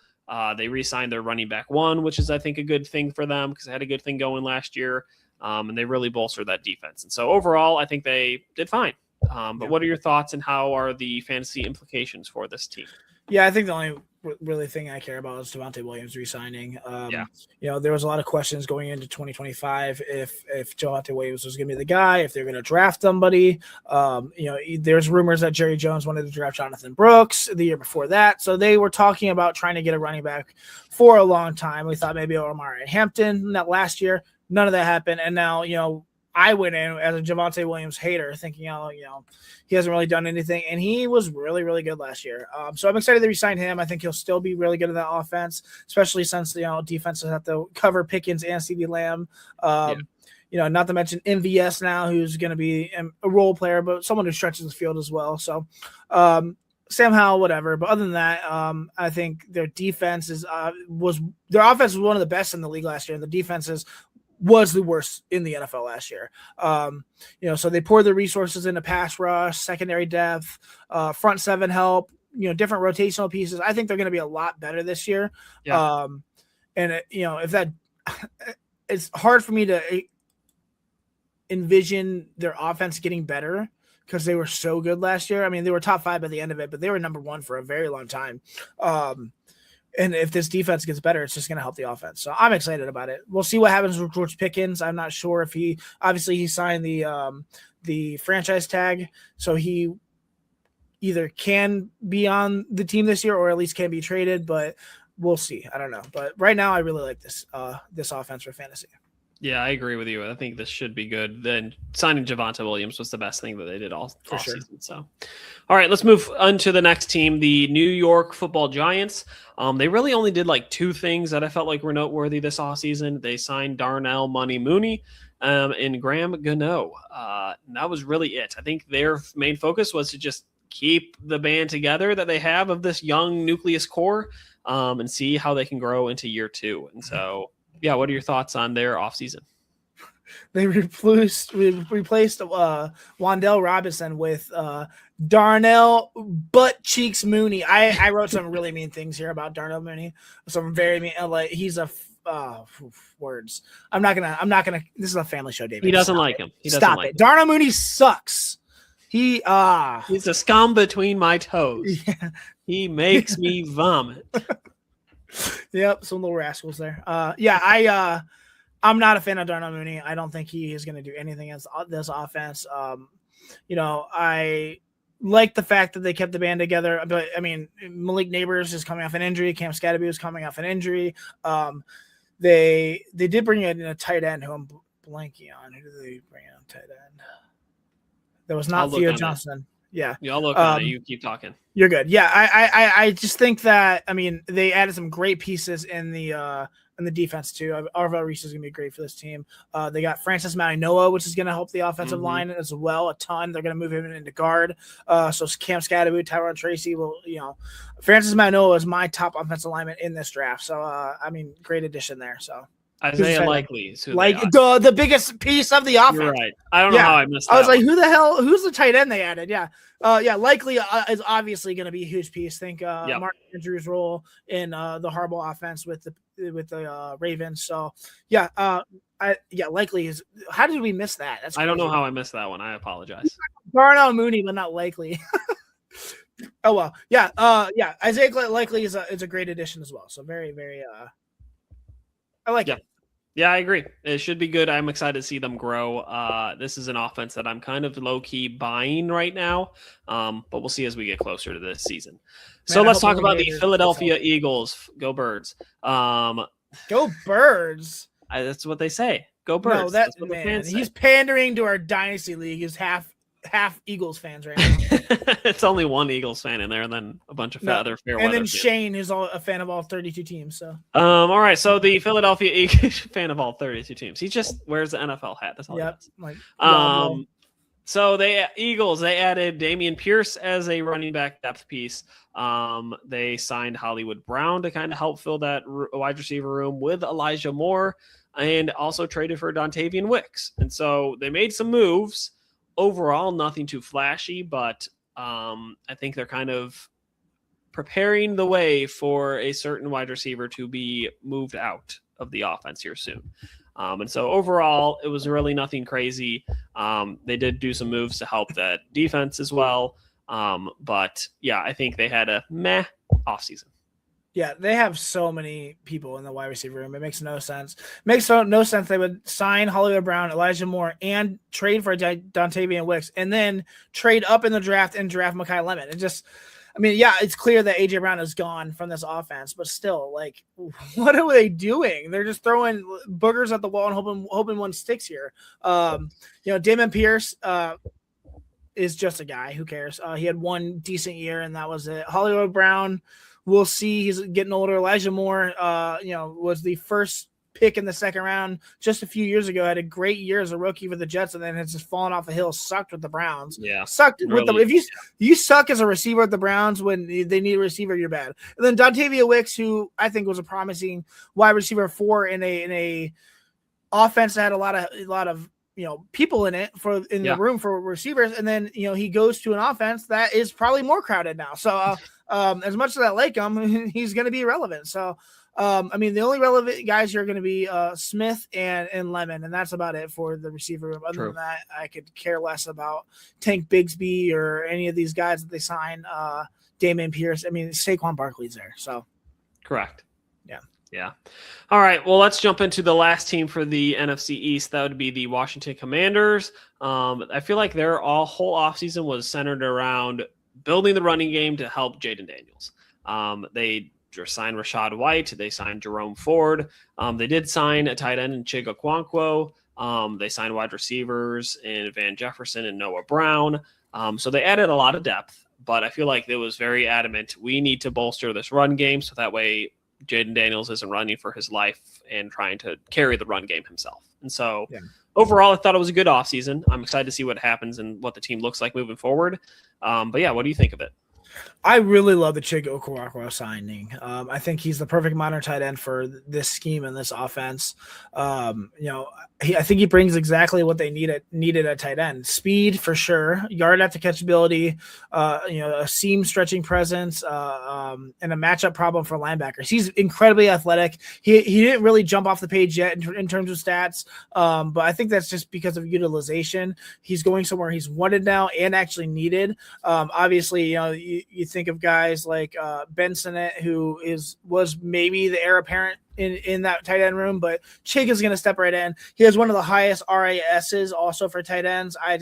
They re-signed their running back one, which is, I think, a good thing for them because they had a good thing going last year. and they really bolstered that defense. And so overall, I think they did fine. But what are your thoughts and how are the fantasy implications for this team? Yeah, I think the only really thing I care about is Devontae Williams re-signing. There was a lot of questions going into 2025 if Devontae Williams was going to be the guy, if they're going to draft somebody. There's rumors that Jerry Jones wanted to draft Jonathan Brooks the year before that. So they were talking about trying to get a running back for a long time. We thought maybe Omar Hampton that last year. None of that happened. And now, I went in as a Javonte Williams hater thinking, he hasn't really done anything. And he was really, really good last year. So I'm excited to re-sign him. I think he'll still be really good in that offense, especially since, defenses have to cover Pickens and CeeDee Lamb. Not to mention MVS now, who's going to be a role player, but someone who stretches the field as well. So Sam Howell, whatever. But other than that, I think their defense their offense was one of the best in the league last year. And the defense was the worst in the NFL last year. So they poured the resources into pass rush, secondary depth, front seven help, different rotational pieces. I think they're going to be a lot better this year. Yeah. It's hard for me to envision their offense getting better because they were so good last year. I mean, they were top 5 by the end of it, but they were number 1 for a very long time. And if this defense gets better, it's just going to help the offense. So I'm excited about it. We'll see what happens with George Pickens. I'm not sure if he signed the franchise tag, so he either can be on the team this year or at least can be traded, but we'll see. I don't know. But right now I really like this offense for fantasy. Yeah, I agree with you. I think this should be good. Then signing Javonte Williams was the best thing that they did all season. So, all right, let's move on to the next team, the New York Football Giants. They really only did like 2 things that I felt like were noteworthy this offseason. They signed Darnell Money Mooney and Graham Gano. And that was really it. I think their main focus was to just keep the band together that they have of this young nucleus core and see how they can grow into year 2. And so, yeah, what are your thoughts on their offseason? They replaced Wan'Dale Robinson with Darnell Butt Cheeks Mooney. I wrote some really mean things here about Darnell Mooney. Some very mean. Like he's a words. I'm not gonna. This is a family show, David. He doesn't like him. Stop it. Darnell Mooney sucks. He's a scum between my toes. Yeah. He makes me vomit. Yep, some little rascals there. I'm not a fan of Darnell Mooney. I don't think he is going to do anything as this offense. I like the fact that they kept the band together, but I mean, Malik Neighbors is coming off an injury. Cam Scatterby is coming off an injury. They did bring in a tight end who I'm blanking on. Who did they bring in tight end? That was not Theo Johnson. Yeah. I'll look on it. You keep talking. You're good. Yeah. I just think that, I mean, they added some great pieces in the defense too. Arvell Reese is going to be great for this team. They got Francis Mauigoa, which is going to help the offensive line as well a ton. They're going to move him into guard. So Cam Scatterby, Tyron Tracy will, Francis Mauigoa is my top offensive lineman in this draft. So, great addition there. So Isaiah Likely is the biggest piece of the offense. You're right. I don't know how I missed that. I was like, who the hell? Who's the tight end they added? Yeah. Likely is obviously going to be a huge piece. Think Mark Andrews' role in the Harbaugh offense with the Ravens. So Likely is. How did we miss that? That's crazy. I don't know how I missed that one. I apologize. Darnell Mooney, but not Likely. Oh well, Isaiah Likely is a great addition as well. So very, very. I like it. Yeah, I agree. It should be good. I'm excited to see them grow. This is an offense that I'm kind of low-key buying right now, but we'll see as we get closer to this season. So let's talk about the Philadelphia Eagles. Go Birds. Go Birds. That's what they say. Go Birds. No, that's what the fans say. He's pandering to our dynasty league. He's half Eagles fans right now. It's only one Eagles fan in there, and then a bunch of other fair weather. And then Shane, who's a fan of all 32 teams. So all right. So the Philadelphia Eagles fan of all 32 teams. He just wears the NFL hat. That's all. Yep. So they added Damian Pierce as a running back depth piece. They signed Hollywood Brown to kind of help fill that wide receiver room with Elijah Moore, and also traded for Dontavian Wicks. And so they made some moves. Overall, nothing too flashy, but I think they're kind of preparing the way for a certain wide receiver to be moved out of the offense here soon. And so overall, it was really nothing crazy. They did do some moves to help that defense as well. But yeah, I think they had a meh offseason. Yeah, they have so many people in the wide receiver room. It makes no sense. Makes no sense they would sign Hollywood Brown, Elijah Moore, and trade for Dontavian Wicks, and then trade up in the draft and draft Mekhi Lemon. It just, I mean, yeah, it's clear that A.J. Brown is gone from this offense, but still, like, what are they doing? They're just throwing boogers at the wall and hoping one sticks here. Damon Pierce is just a guy. Who cares? He had one decent year, and that was it. Hollywood Brown, we'll see. He's getting older. Elijah Moore, was the first pick in the second round just a few years ago. Had a great year as a rookie for the Jets, and then has just fallen off the hill. Sucked with the Browns. Yeah, sucked really. with the. If you suck as a receiver at the Browns when they need a receiver, you're bad. And then Dontavian Wicks, who I think was a promising wide receiver 4 in a offense that had a lot of people in the room for receivers, and then he goes to an offense that is probably more crowded now. So as much as I like him, he's going to be irrelevant. So the only relevant guys here are going to be Smith and Lemon, and that's about it for the receiver room. Other than that, I could care less about Tank Bigsby or any of these guys that they sign. Damian Pierce. I mean, Saquon Barkley's there. So correct. Yeah. All right. Well, let's jump into the last team for the NFC East. That would be the Washington Commanders. I feel like their whole offseason was centered around building the running game to help Jaden Daniels. They signed Rashad White. They signed Jerome Ford. They did sign a tight end in Chiga Okonkwo. They signed wide receivers in Van Jefferson and Noah Brown. So they added a lot of depth, but I feel like it was very adamant. We need to bolster this run game so that way Jaden Daniels isn't running for his life and trying to carry the run game himself. And so overall, I thought it was a good offseason. I'm excited to see what happens and what the team looks like moving forward. But yeah, what do you think of it? I really love the Chiga Okonkwo signing. I think he's the perfect modern tight end for this scheme and this offense. I think he brings exactly what they needed at tight end: speed for sure, yard after catch ability, a seam stretching presence, and a matchup problem for linebackers. He's incredibly athletic. He didn't really jump off the page yet in terms of stats, but I think that's just because of utilization. He's going somewhere he's wanted now and actually needed. Obviously, you think of guys like Benson, who was maybe the heir apparent in that tight end room, but Chig is going to step right in. He has one of the highest RASs also for tight ends. I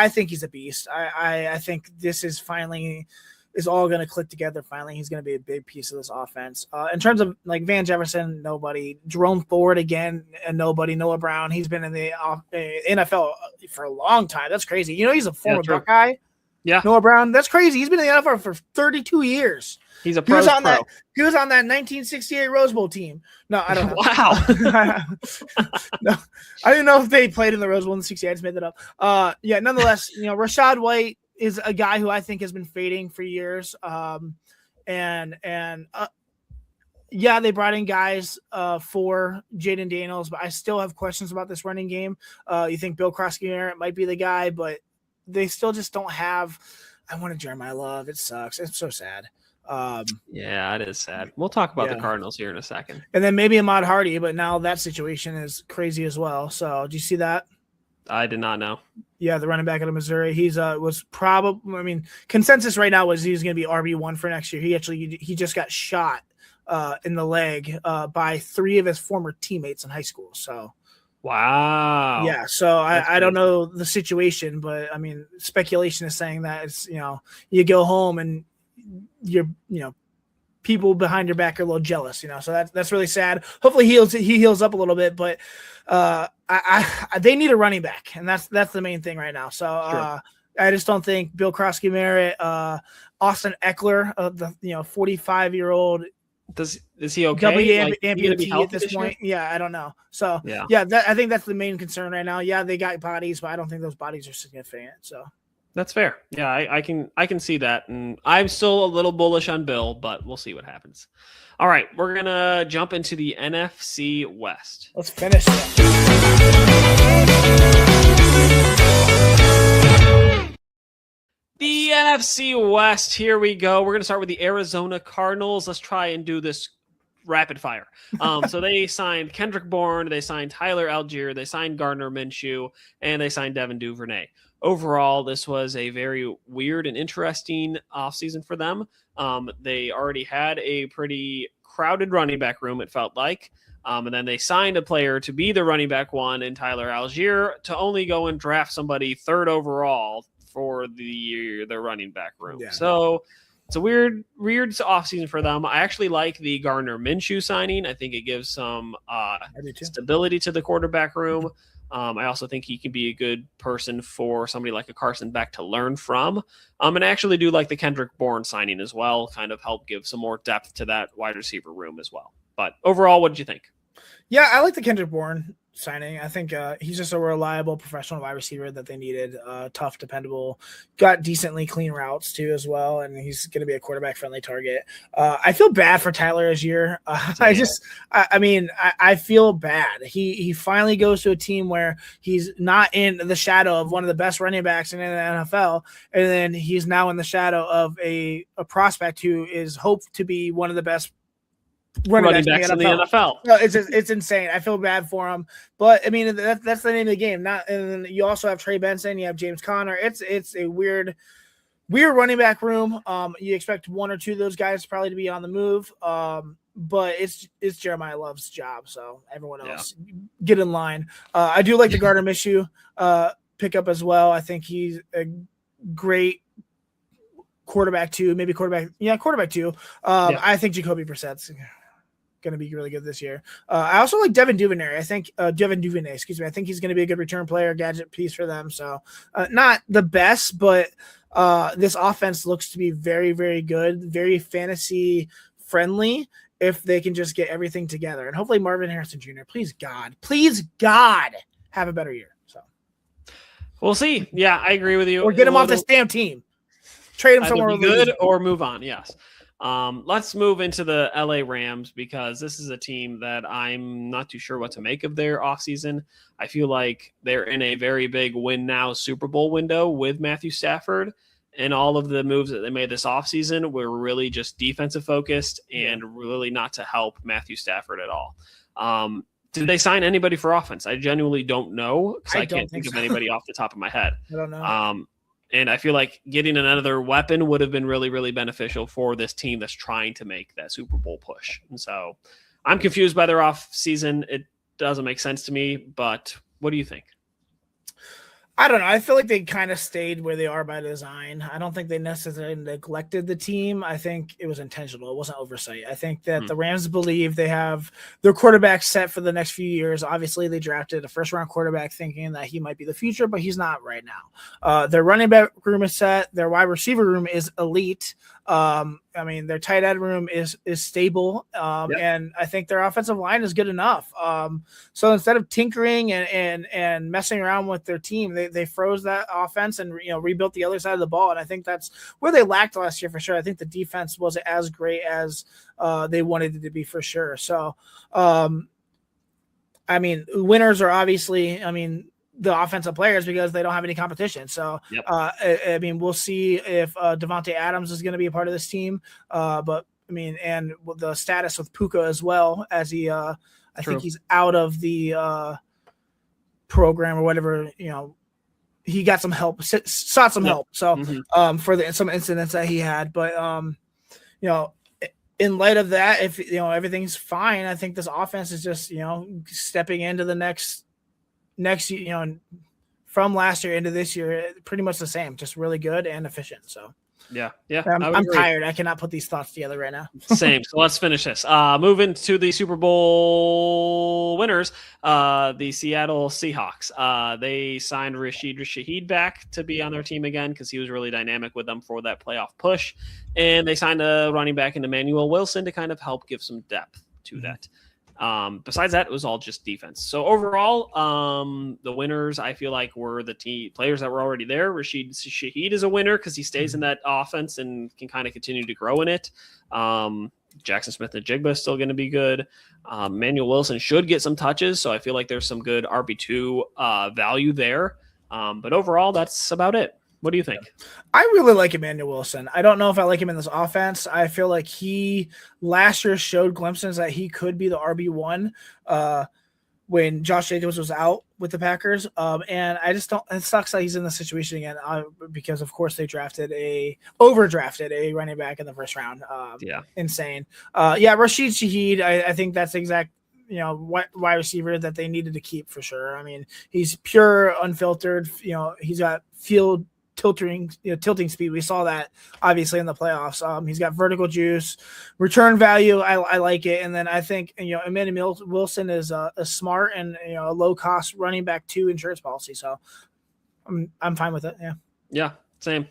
think he's a beast. I think this is all going to click together. Finally, he's going to be a big piece of this offense. In terms of like Van Jefferson, nobody. Jerome Ford again, and nobody. Noah Brown, he's been in the NFL for a long time. That's crazy. He's a former Buckeye. Yeah, Noah Brown. That's crazy. He's been in the NFL for 32 years. He's a pro. He was on that 1968 Rose Bowl team. No, I don't know. Wow. No, I didn't know if they played in the Rose Bowl in '68. I just made that up. Nonetheless, Rashad White is a guy who I think has been fading for years. They brought in guys for Jaden Daniels, but I still have questions about this running game. You think Bill Krosky might be the guy, but they still just don't have. I wanted Jeremiah Love. It sucks. It's so sad. Yeah, it is sad. We'll talk about the Cardinals here in a second. And then maybe Ahmad Hardy, but now that situation is crazy as well. So do you see that? I did not know. Yeah, the running back out of Missouri. He's was probably. Consensus right now was he's going to be RB1 for next year. He just got shot in the leg by 3 of his former teammates in high school. So. Wow. Yeah. So I don't know the situation, but speculation is saying that it's, you go home and you're, people behind your back are a little jealous, so that's really sad. Hopefully he heals up a little bit, but they need a running back, and that's the main thing right now. So I just don't think Bill Krosky merit, Austin Eckler, the 45-year-old. Is he okay? Amputee at this point? Yeah, I don't know. So I think that's the main concern right now. Yeah, they got bodies, but I don't think those bodies are significant. So that's fair. Yeah, I can see that, and I'm still a little bullish on Bill, but we'll see what happens. All right, we're gonna jump into the NFC West. Let's finish that. The NFC West, here we go. We're going to start with the Arizona Cardinals. Let's try and do this rapid fire. So they signed Kendrick Bourne, they signed Tyler Algier, they signed Gardner Minshew, and they signed Devin Duvernay. Overall, this was a very weird and interesting offseason for them. They already had a pretty crowded running back room, it felt like. And then they signed a player to be the running back one in Tyler Algier to only go and draft somebody third overall for the running back room. Yeah. So it's a weird offseason for them. I actually like the Gardner Minshew signing. I think it gives some stability to the quarterback room. I also think he can be a good person for somebody like a Carson Beck to learn from. And I actually do like the Kendrick Bourne signing as well, kind of help give some more depth to that wide receiver room as well. But overall, what did you think? Yeah, I like the Kendrick Bourne signing. I think he's just a reliable professional wide receiver that they needed. Tough, dependable, got decently clean routes too as well, and he's going to be a quarterback friendly target. I feel bad for Tyler Algier. I feel bad. He finally goes to a team where he's not in the shadow of one of the best running backs in the NFL, and then he's now in the shadow of a prospect who is hoped to be one of the best running backs in the NFL. No, it's insane. I feel bad for him, but I mean that's the name of the game. And then you also have Trey Benson, you have James Conner. It's a weird running back room. You expect one or two of those guys probably to be on the move. But it's Jeremiah Love's job, so everyone else get in line. I do like the Gardner Minshew pickup as well. I think he's a great quarterback two. I think Jacoby Brissett's going to be really good this year. I also like Devin Duvernay. I think Devin Duvernay, excuse me. I think he's going to be a good return player, gadget piece for them. So not the best, but this offense looks to be very, very good, very fantasy friendly if they can just get everything together. And hopefully Marvin Harrison Jr., please God, have a better year. So we'll see. Yeah, I agree with you. Or get him off this damn team. Trade him somewhere good or move on. Yes. Let's move into the LA Rams because this is a team that I'm not too sure what to make of their offseason. I feel like they're in a very big win now Super Bowl window with Matthew Stafford, and all of the moves that they made this offseason were really just defensive focused and really not to help Matthew Stafford at all. Did they sign anybody for offense? I genuinely don't know because I can't think of anybody off the top of my head. I don't know. And I feel like getting another weapon would have been really, really beneficial for this team that's trying to make that Super Bowl push. And so I'm confused by their off season. It doesn't make sense to me, but what do you think? I don't know. I feel like they kind of stayed where they are by design. I don't think they necessarily neglected the team. I think it was intentional. It wasn't oversight. I think that the Rams believe they have their quarterback set for the next few years. Obviously, they drafted a first-round quarterback thinking that he might be the future, but he's not right now. Their running back room is set. Their wide receiver room is elite. Their tight end room is stable, and I think their offensive line is good enough. So instead of tinkering and messing around with their team, they froze that offense and rebuilt the other side of the ball. And I think that's where they lacked last year for sure. I think the defense wasn't as great as they wanted it to be for sure. So, winners are obviously, the offensive players because they don't have any competition. So, we'll see if Devontae Adams is going to be a part of this team. And the status with Puka as well as he, I think he's out of the program or whatever, he got some help, sought some help. So, for some incidents that he had, but, in light of that, if, everything's fine, I think this offense is just, stepping into the next, from last year into this year, pretty much the same, just really good and efficient. So I'm tired. I cannot put these thoughts together right now. Same. So let's finish this. Moving to the Super Bowl winners, the Seattle Seahawks. They signed Rashid Shaheed back to be on their team again because he was really dynamic with them for that playoff push, and they signed a running back in Emmanuel Wilson to kind of help give some depth to that. Besides that, it was all just defense. So overall, the winners, I feel like, were the team players that were already there. Rashid Shaheed is a winner because he stays in that offense and can kind of continue to grow in it. Jackson Smith and Jigba is still going to be good. Manuel Wilson should get some touches, so I feel like there's some good RB2 value there. But overall, that's about it. What do you think? I really like Emmanuel Wilson. I don't know if I like him in this offense. I feel like he last year showed glimpses that he could be the RB1 when Josh Jacobs was out with the Packers. And I just don't, it sucks that he's in this situation again because of course they overdrafted a running back in the first round. Insane. Rashid Shaheed, I think that's exact, wide receiver that they needed to keep for sure. I mean, he's pure, unfiltered, he's got tilting speed. We saw that obviously in the playoffs. He's got vertical juice, return value. I like it. And then I think, Emmanuel Wilson is a smart and, a low cost running back to insurance policy. So I'm fine with it. Yeah. Yeah. Same.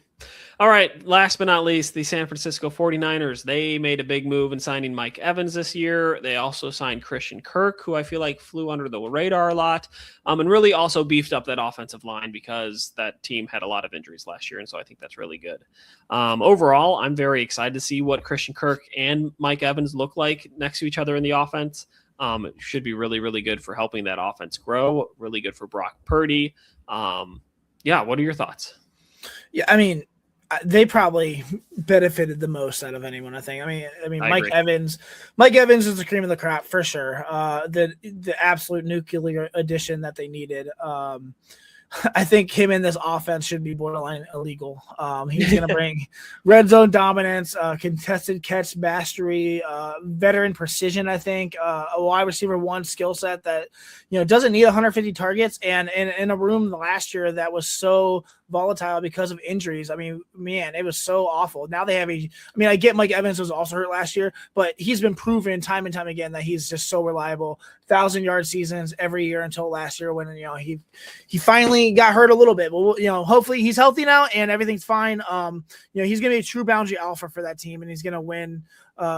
All right. Last but not least, the San Francisco 49ers, they made a big move in signing Mike Evans this year. They also signed Christian Kirk, who I feel like flew under the radar a lot, and really also beefed up that offensive line because that team had a lot of injuries last year. And so I think that's really good. Overall, I'm very excited to see what Christian Kirk and Mike Evans look like next to each other in the offense. It should be really, really good for helping that offense grow, really good for Brock Purdy. What are your thoughts? Yeah, I mean, they probably benefited the most out of anyone. I think. I mean, Mike Evans is the cream of the crop for sure. The absolute nuclear addition that they needed. I think him in this offense should be borderline illegal. He's going to bring red zone dominance, contested catch mastery, veteran precision. I think a wide receiver one skill set that doesn't need 150 targets, and in a room last year that was so volatile because of injuries. I mean, man, it was so awful. Now they have I get Mike Evans was also hurt last year, but he's been proven time and time again that he's just so reliable. 1,000-yard seasons every year until last year when he finally got hurt a little bit. But hopefully he's healthy now and everything's fine. He's gonna be a true boundary alpha for that team, and he's gonna win.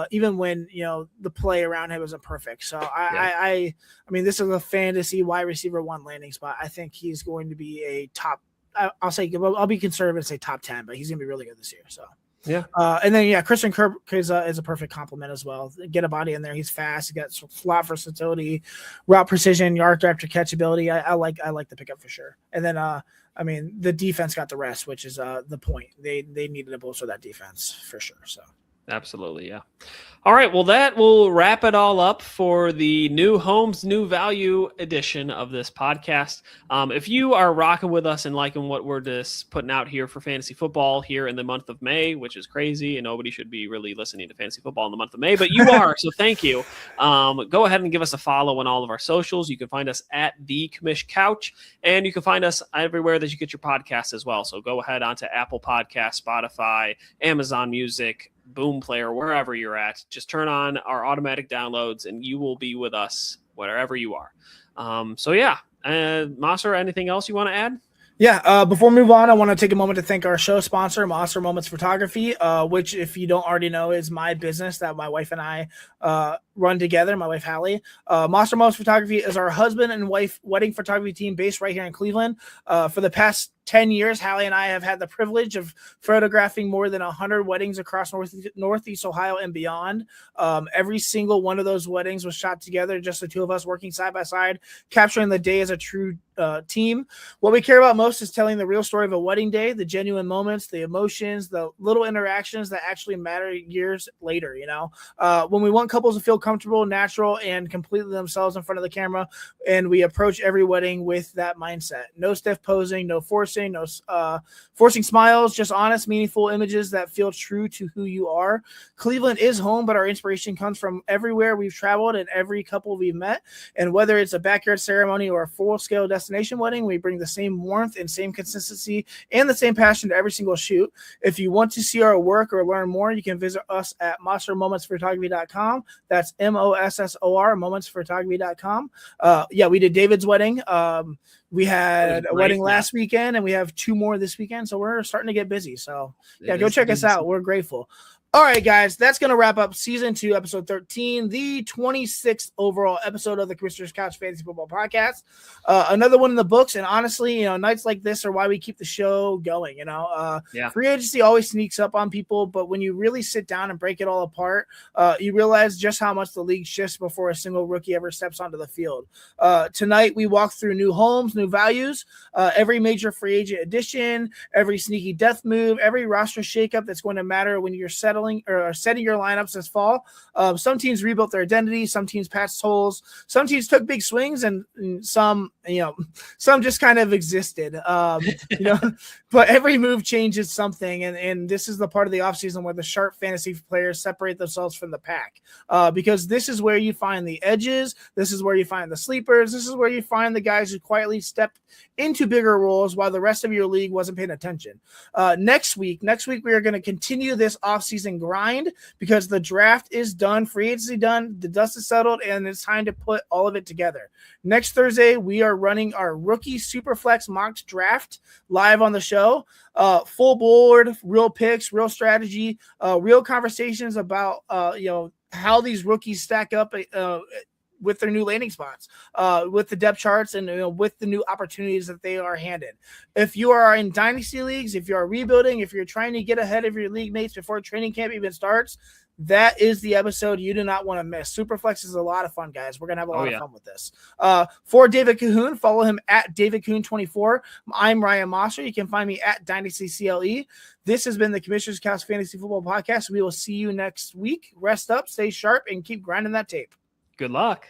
Even when the play around him wasn't perfect. So I mean, this is a fantasy wide receiver one landing spot. I think he's going to be a top. I'll be conservative and say top 10, but he's gonna be really good this year. So yeah. And then Christian Kirk is a perfect complement as well. Get a body in there. He's fast. He got slot versatility, route precision, yard after catch ability. I like the pickup for sure. And then the defense got the rest, which is the point. They needed to bolster that defense for sure. So. Absolutely, yeah. All right, well, that will wrap it all up for the New Homes, New Value edition of this podcast. If you are rocking with us and liking what we're just putting out here for fantasy football here in the month of May, which is crazy, and nobody should be really listening to fantasy football in the month of May, but you are, so thank you. Go ahead and give us a follow on all of our socials. You can find us at The Commish Couch, and you can find us everywhere that you get your podcasts as well. So go ahead onto Apple Podcasts, Spotify, Amazon Music, Boom Player, wherever you're at. Just turn on our automatic downloads and you will be with us wherever you are. Maser, anything else you want to add? Yeah, before we move on, I want to take a moment to thank our show sponsor, Monster Moments Photography, which, if you don't already know, is my business that my wife and I run together, my wife, Hallie. Monster Moments Photography is our husband and wife wedding photography team based right here in Cleveland. For the past 10 years, Hallie and I have had the privilege of photographing more than 100 weddings across Northeast Ohio and beyond. Every single one of those weddings was shot together, just the two of us working side by side, capturing the day as a true team. What we care about most is telling the real story of a wedding day, the genuine moments, the emotions, the little interactions that actually matter years later. When we want couples to feel comfortable, natural, and completely themselves in front of the camera, and we approach every wedding with that mindset. No stiff posing, no forcing, no forcing smiles, just honest, meaningful images that feel true to who you are. Cleveland is home, but our inspiration comes from everywhere we've traveled and every couple we've met. And whether it's a backyard ceremony or a full-scale destination wedding, we bring the same warmth and same consistency and the same passion to every single shoot. If you want to see our work or learn more, you can visit us at monstermomentsphotography.com. That's MOSSOR, momentsphotography.com. We did David's wedding. We had a wedding last weekend, and we have 2 more this weekend, so we're starting to get busy. So, go check us out. We're grateful. All right, guys, that's going to wrap up season 2, episode 13, the 26th overall episode of the Commissioner's Couch Fantasy Football Podcast. Another one in the books. And honestly, nights like this are why we keep the show going. Free agency always sneaks up on people, but when you really sit down and break it all apart, you realize just how much the league shifts before a single rookie ever steps onto the field. Tonight, we walk through new homes, new values, every major free agent addition, every sneaky death move, every roster shakeup that's going to matter when you're setting your lineups this fall. Some teams rebuilt their identity, some teams patched holes, some teams took big swings, and some just kind of existed. But every move changes something, and this is the part of the offseason where the sharp fantasy players separate themselves from the pack, because this is where you find the edges, this is where you find the sleepers, this is where you find the guys who quietly stepped into bigger roles while the rest of your league wasn't paying attention. Next week we are going to continue this offseason grind because the draft is done, free agency done, the dust is settled, and it's time to put all of it together. Next Thursday, we are running our rookie Superflex mock draft live on the show. Full board, real picks, real strategy, real conversations about how these rookies stack up with their new landing spots, with the depth charts, and with the new opportunities that they are handed. If you are in dynasty leagues, if you are rebuilding, if you're trying to get ahead of your league mates before training camp even starts, that is the episode you do not want to miss. Superflex is a lot of fun, guys. We're going to have a lot of fun with this. For David Cahoon, follow him at DavidCahoon24. I'm Ryan Mosser. You can find me at DynastyCLE. This has been the Commissioner's Couch Fantasy Football Podcast. We will see you next week. Rest up, stay sharp, and keep grinding that tape. Good luck.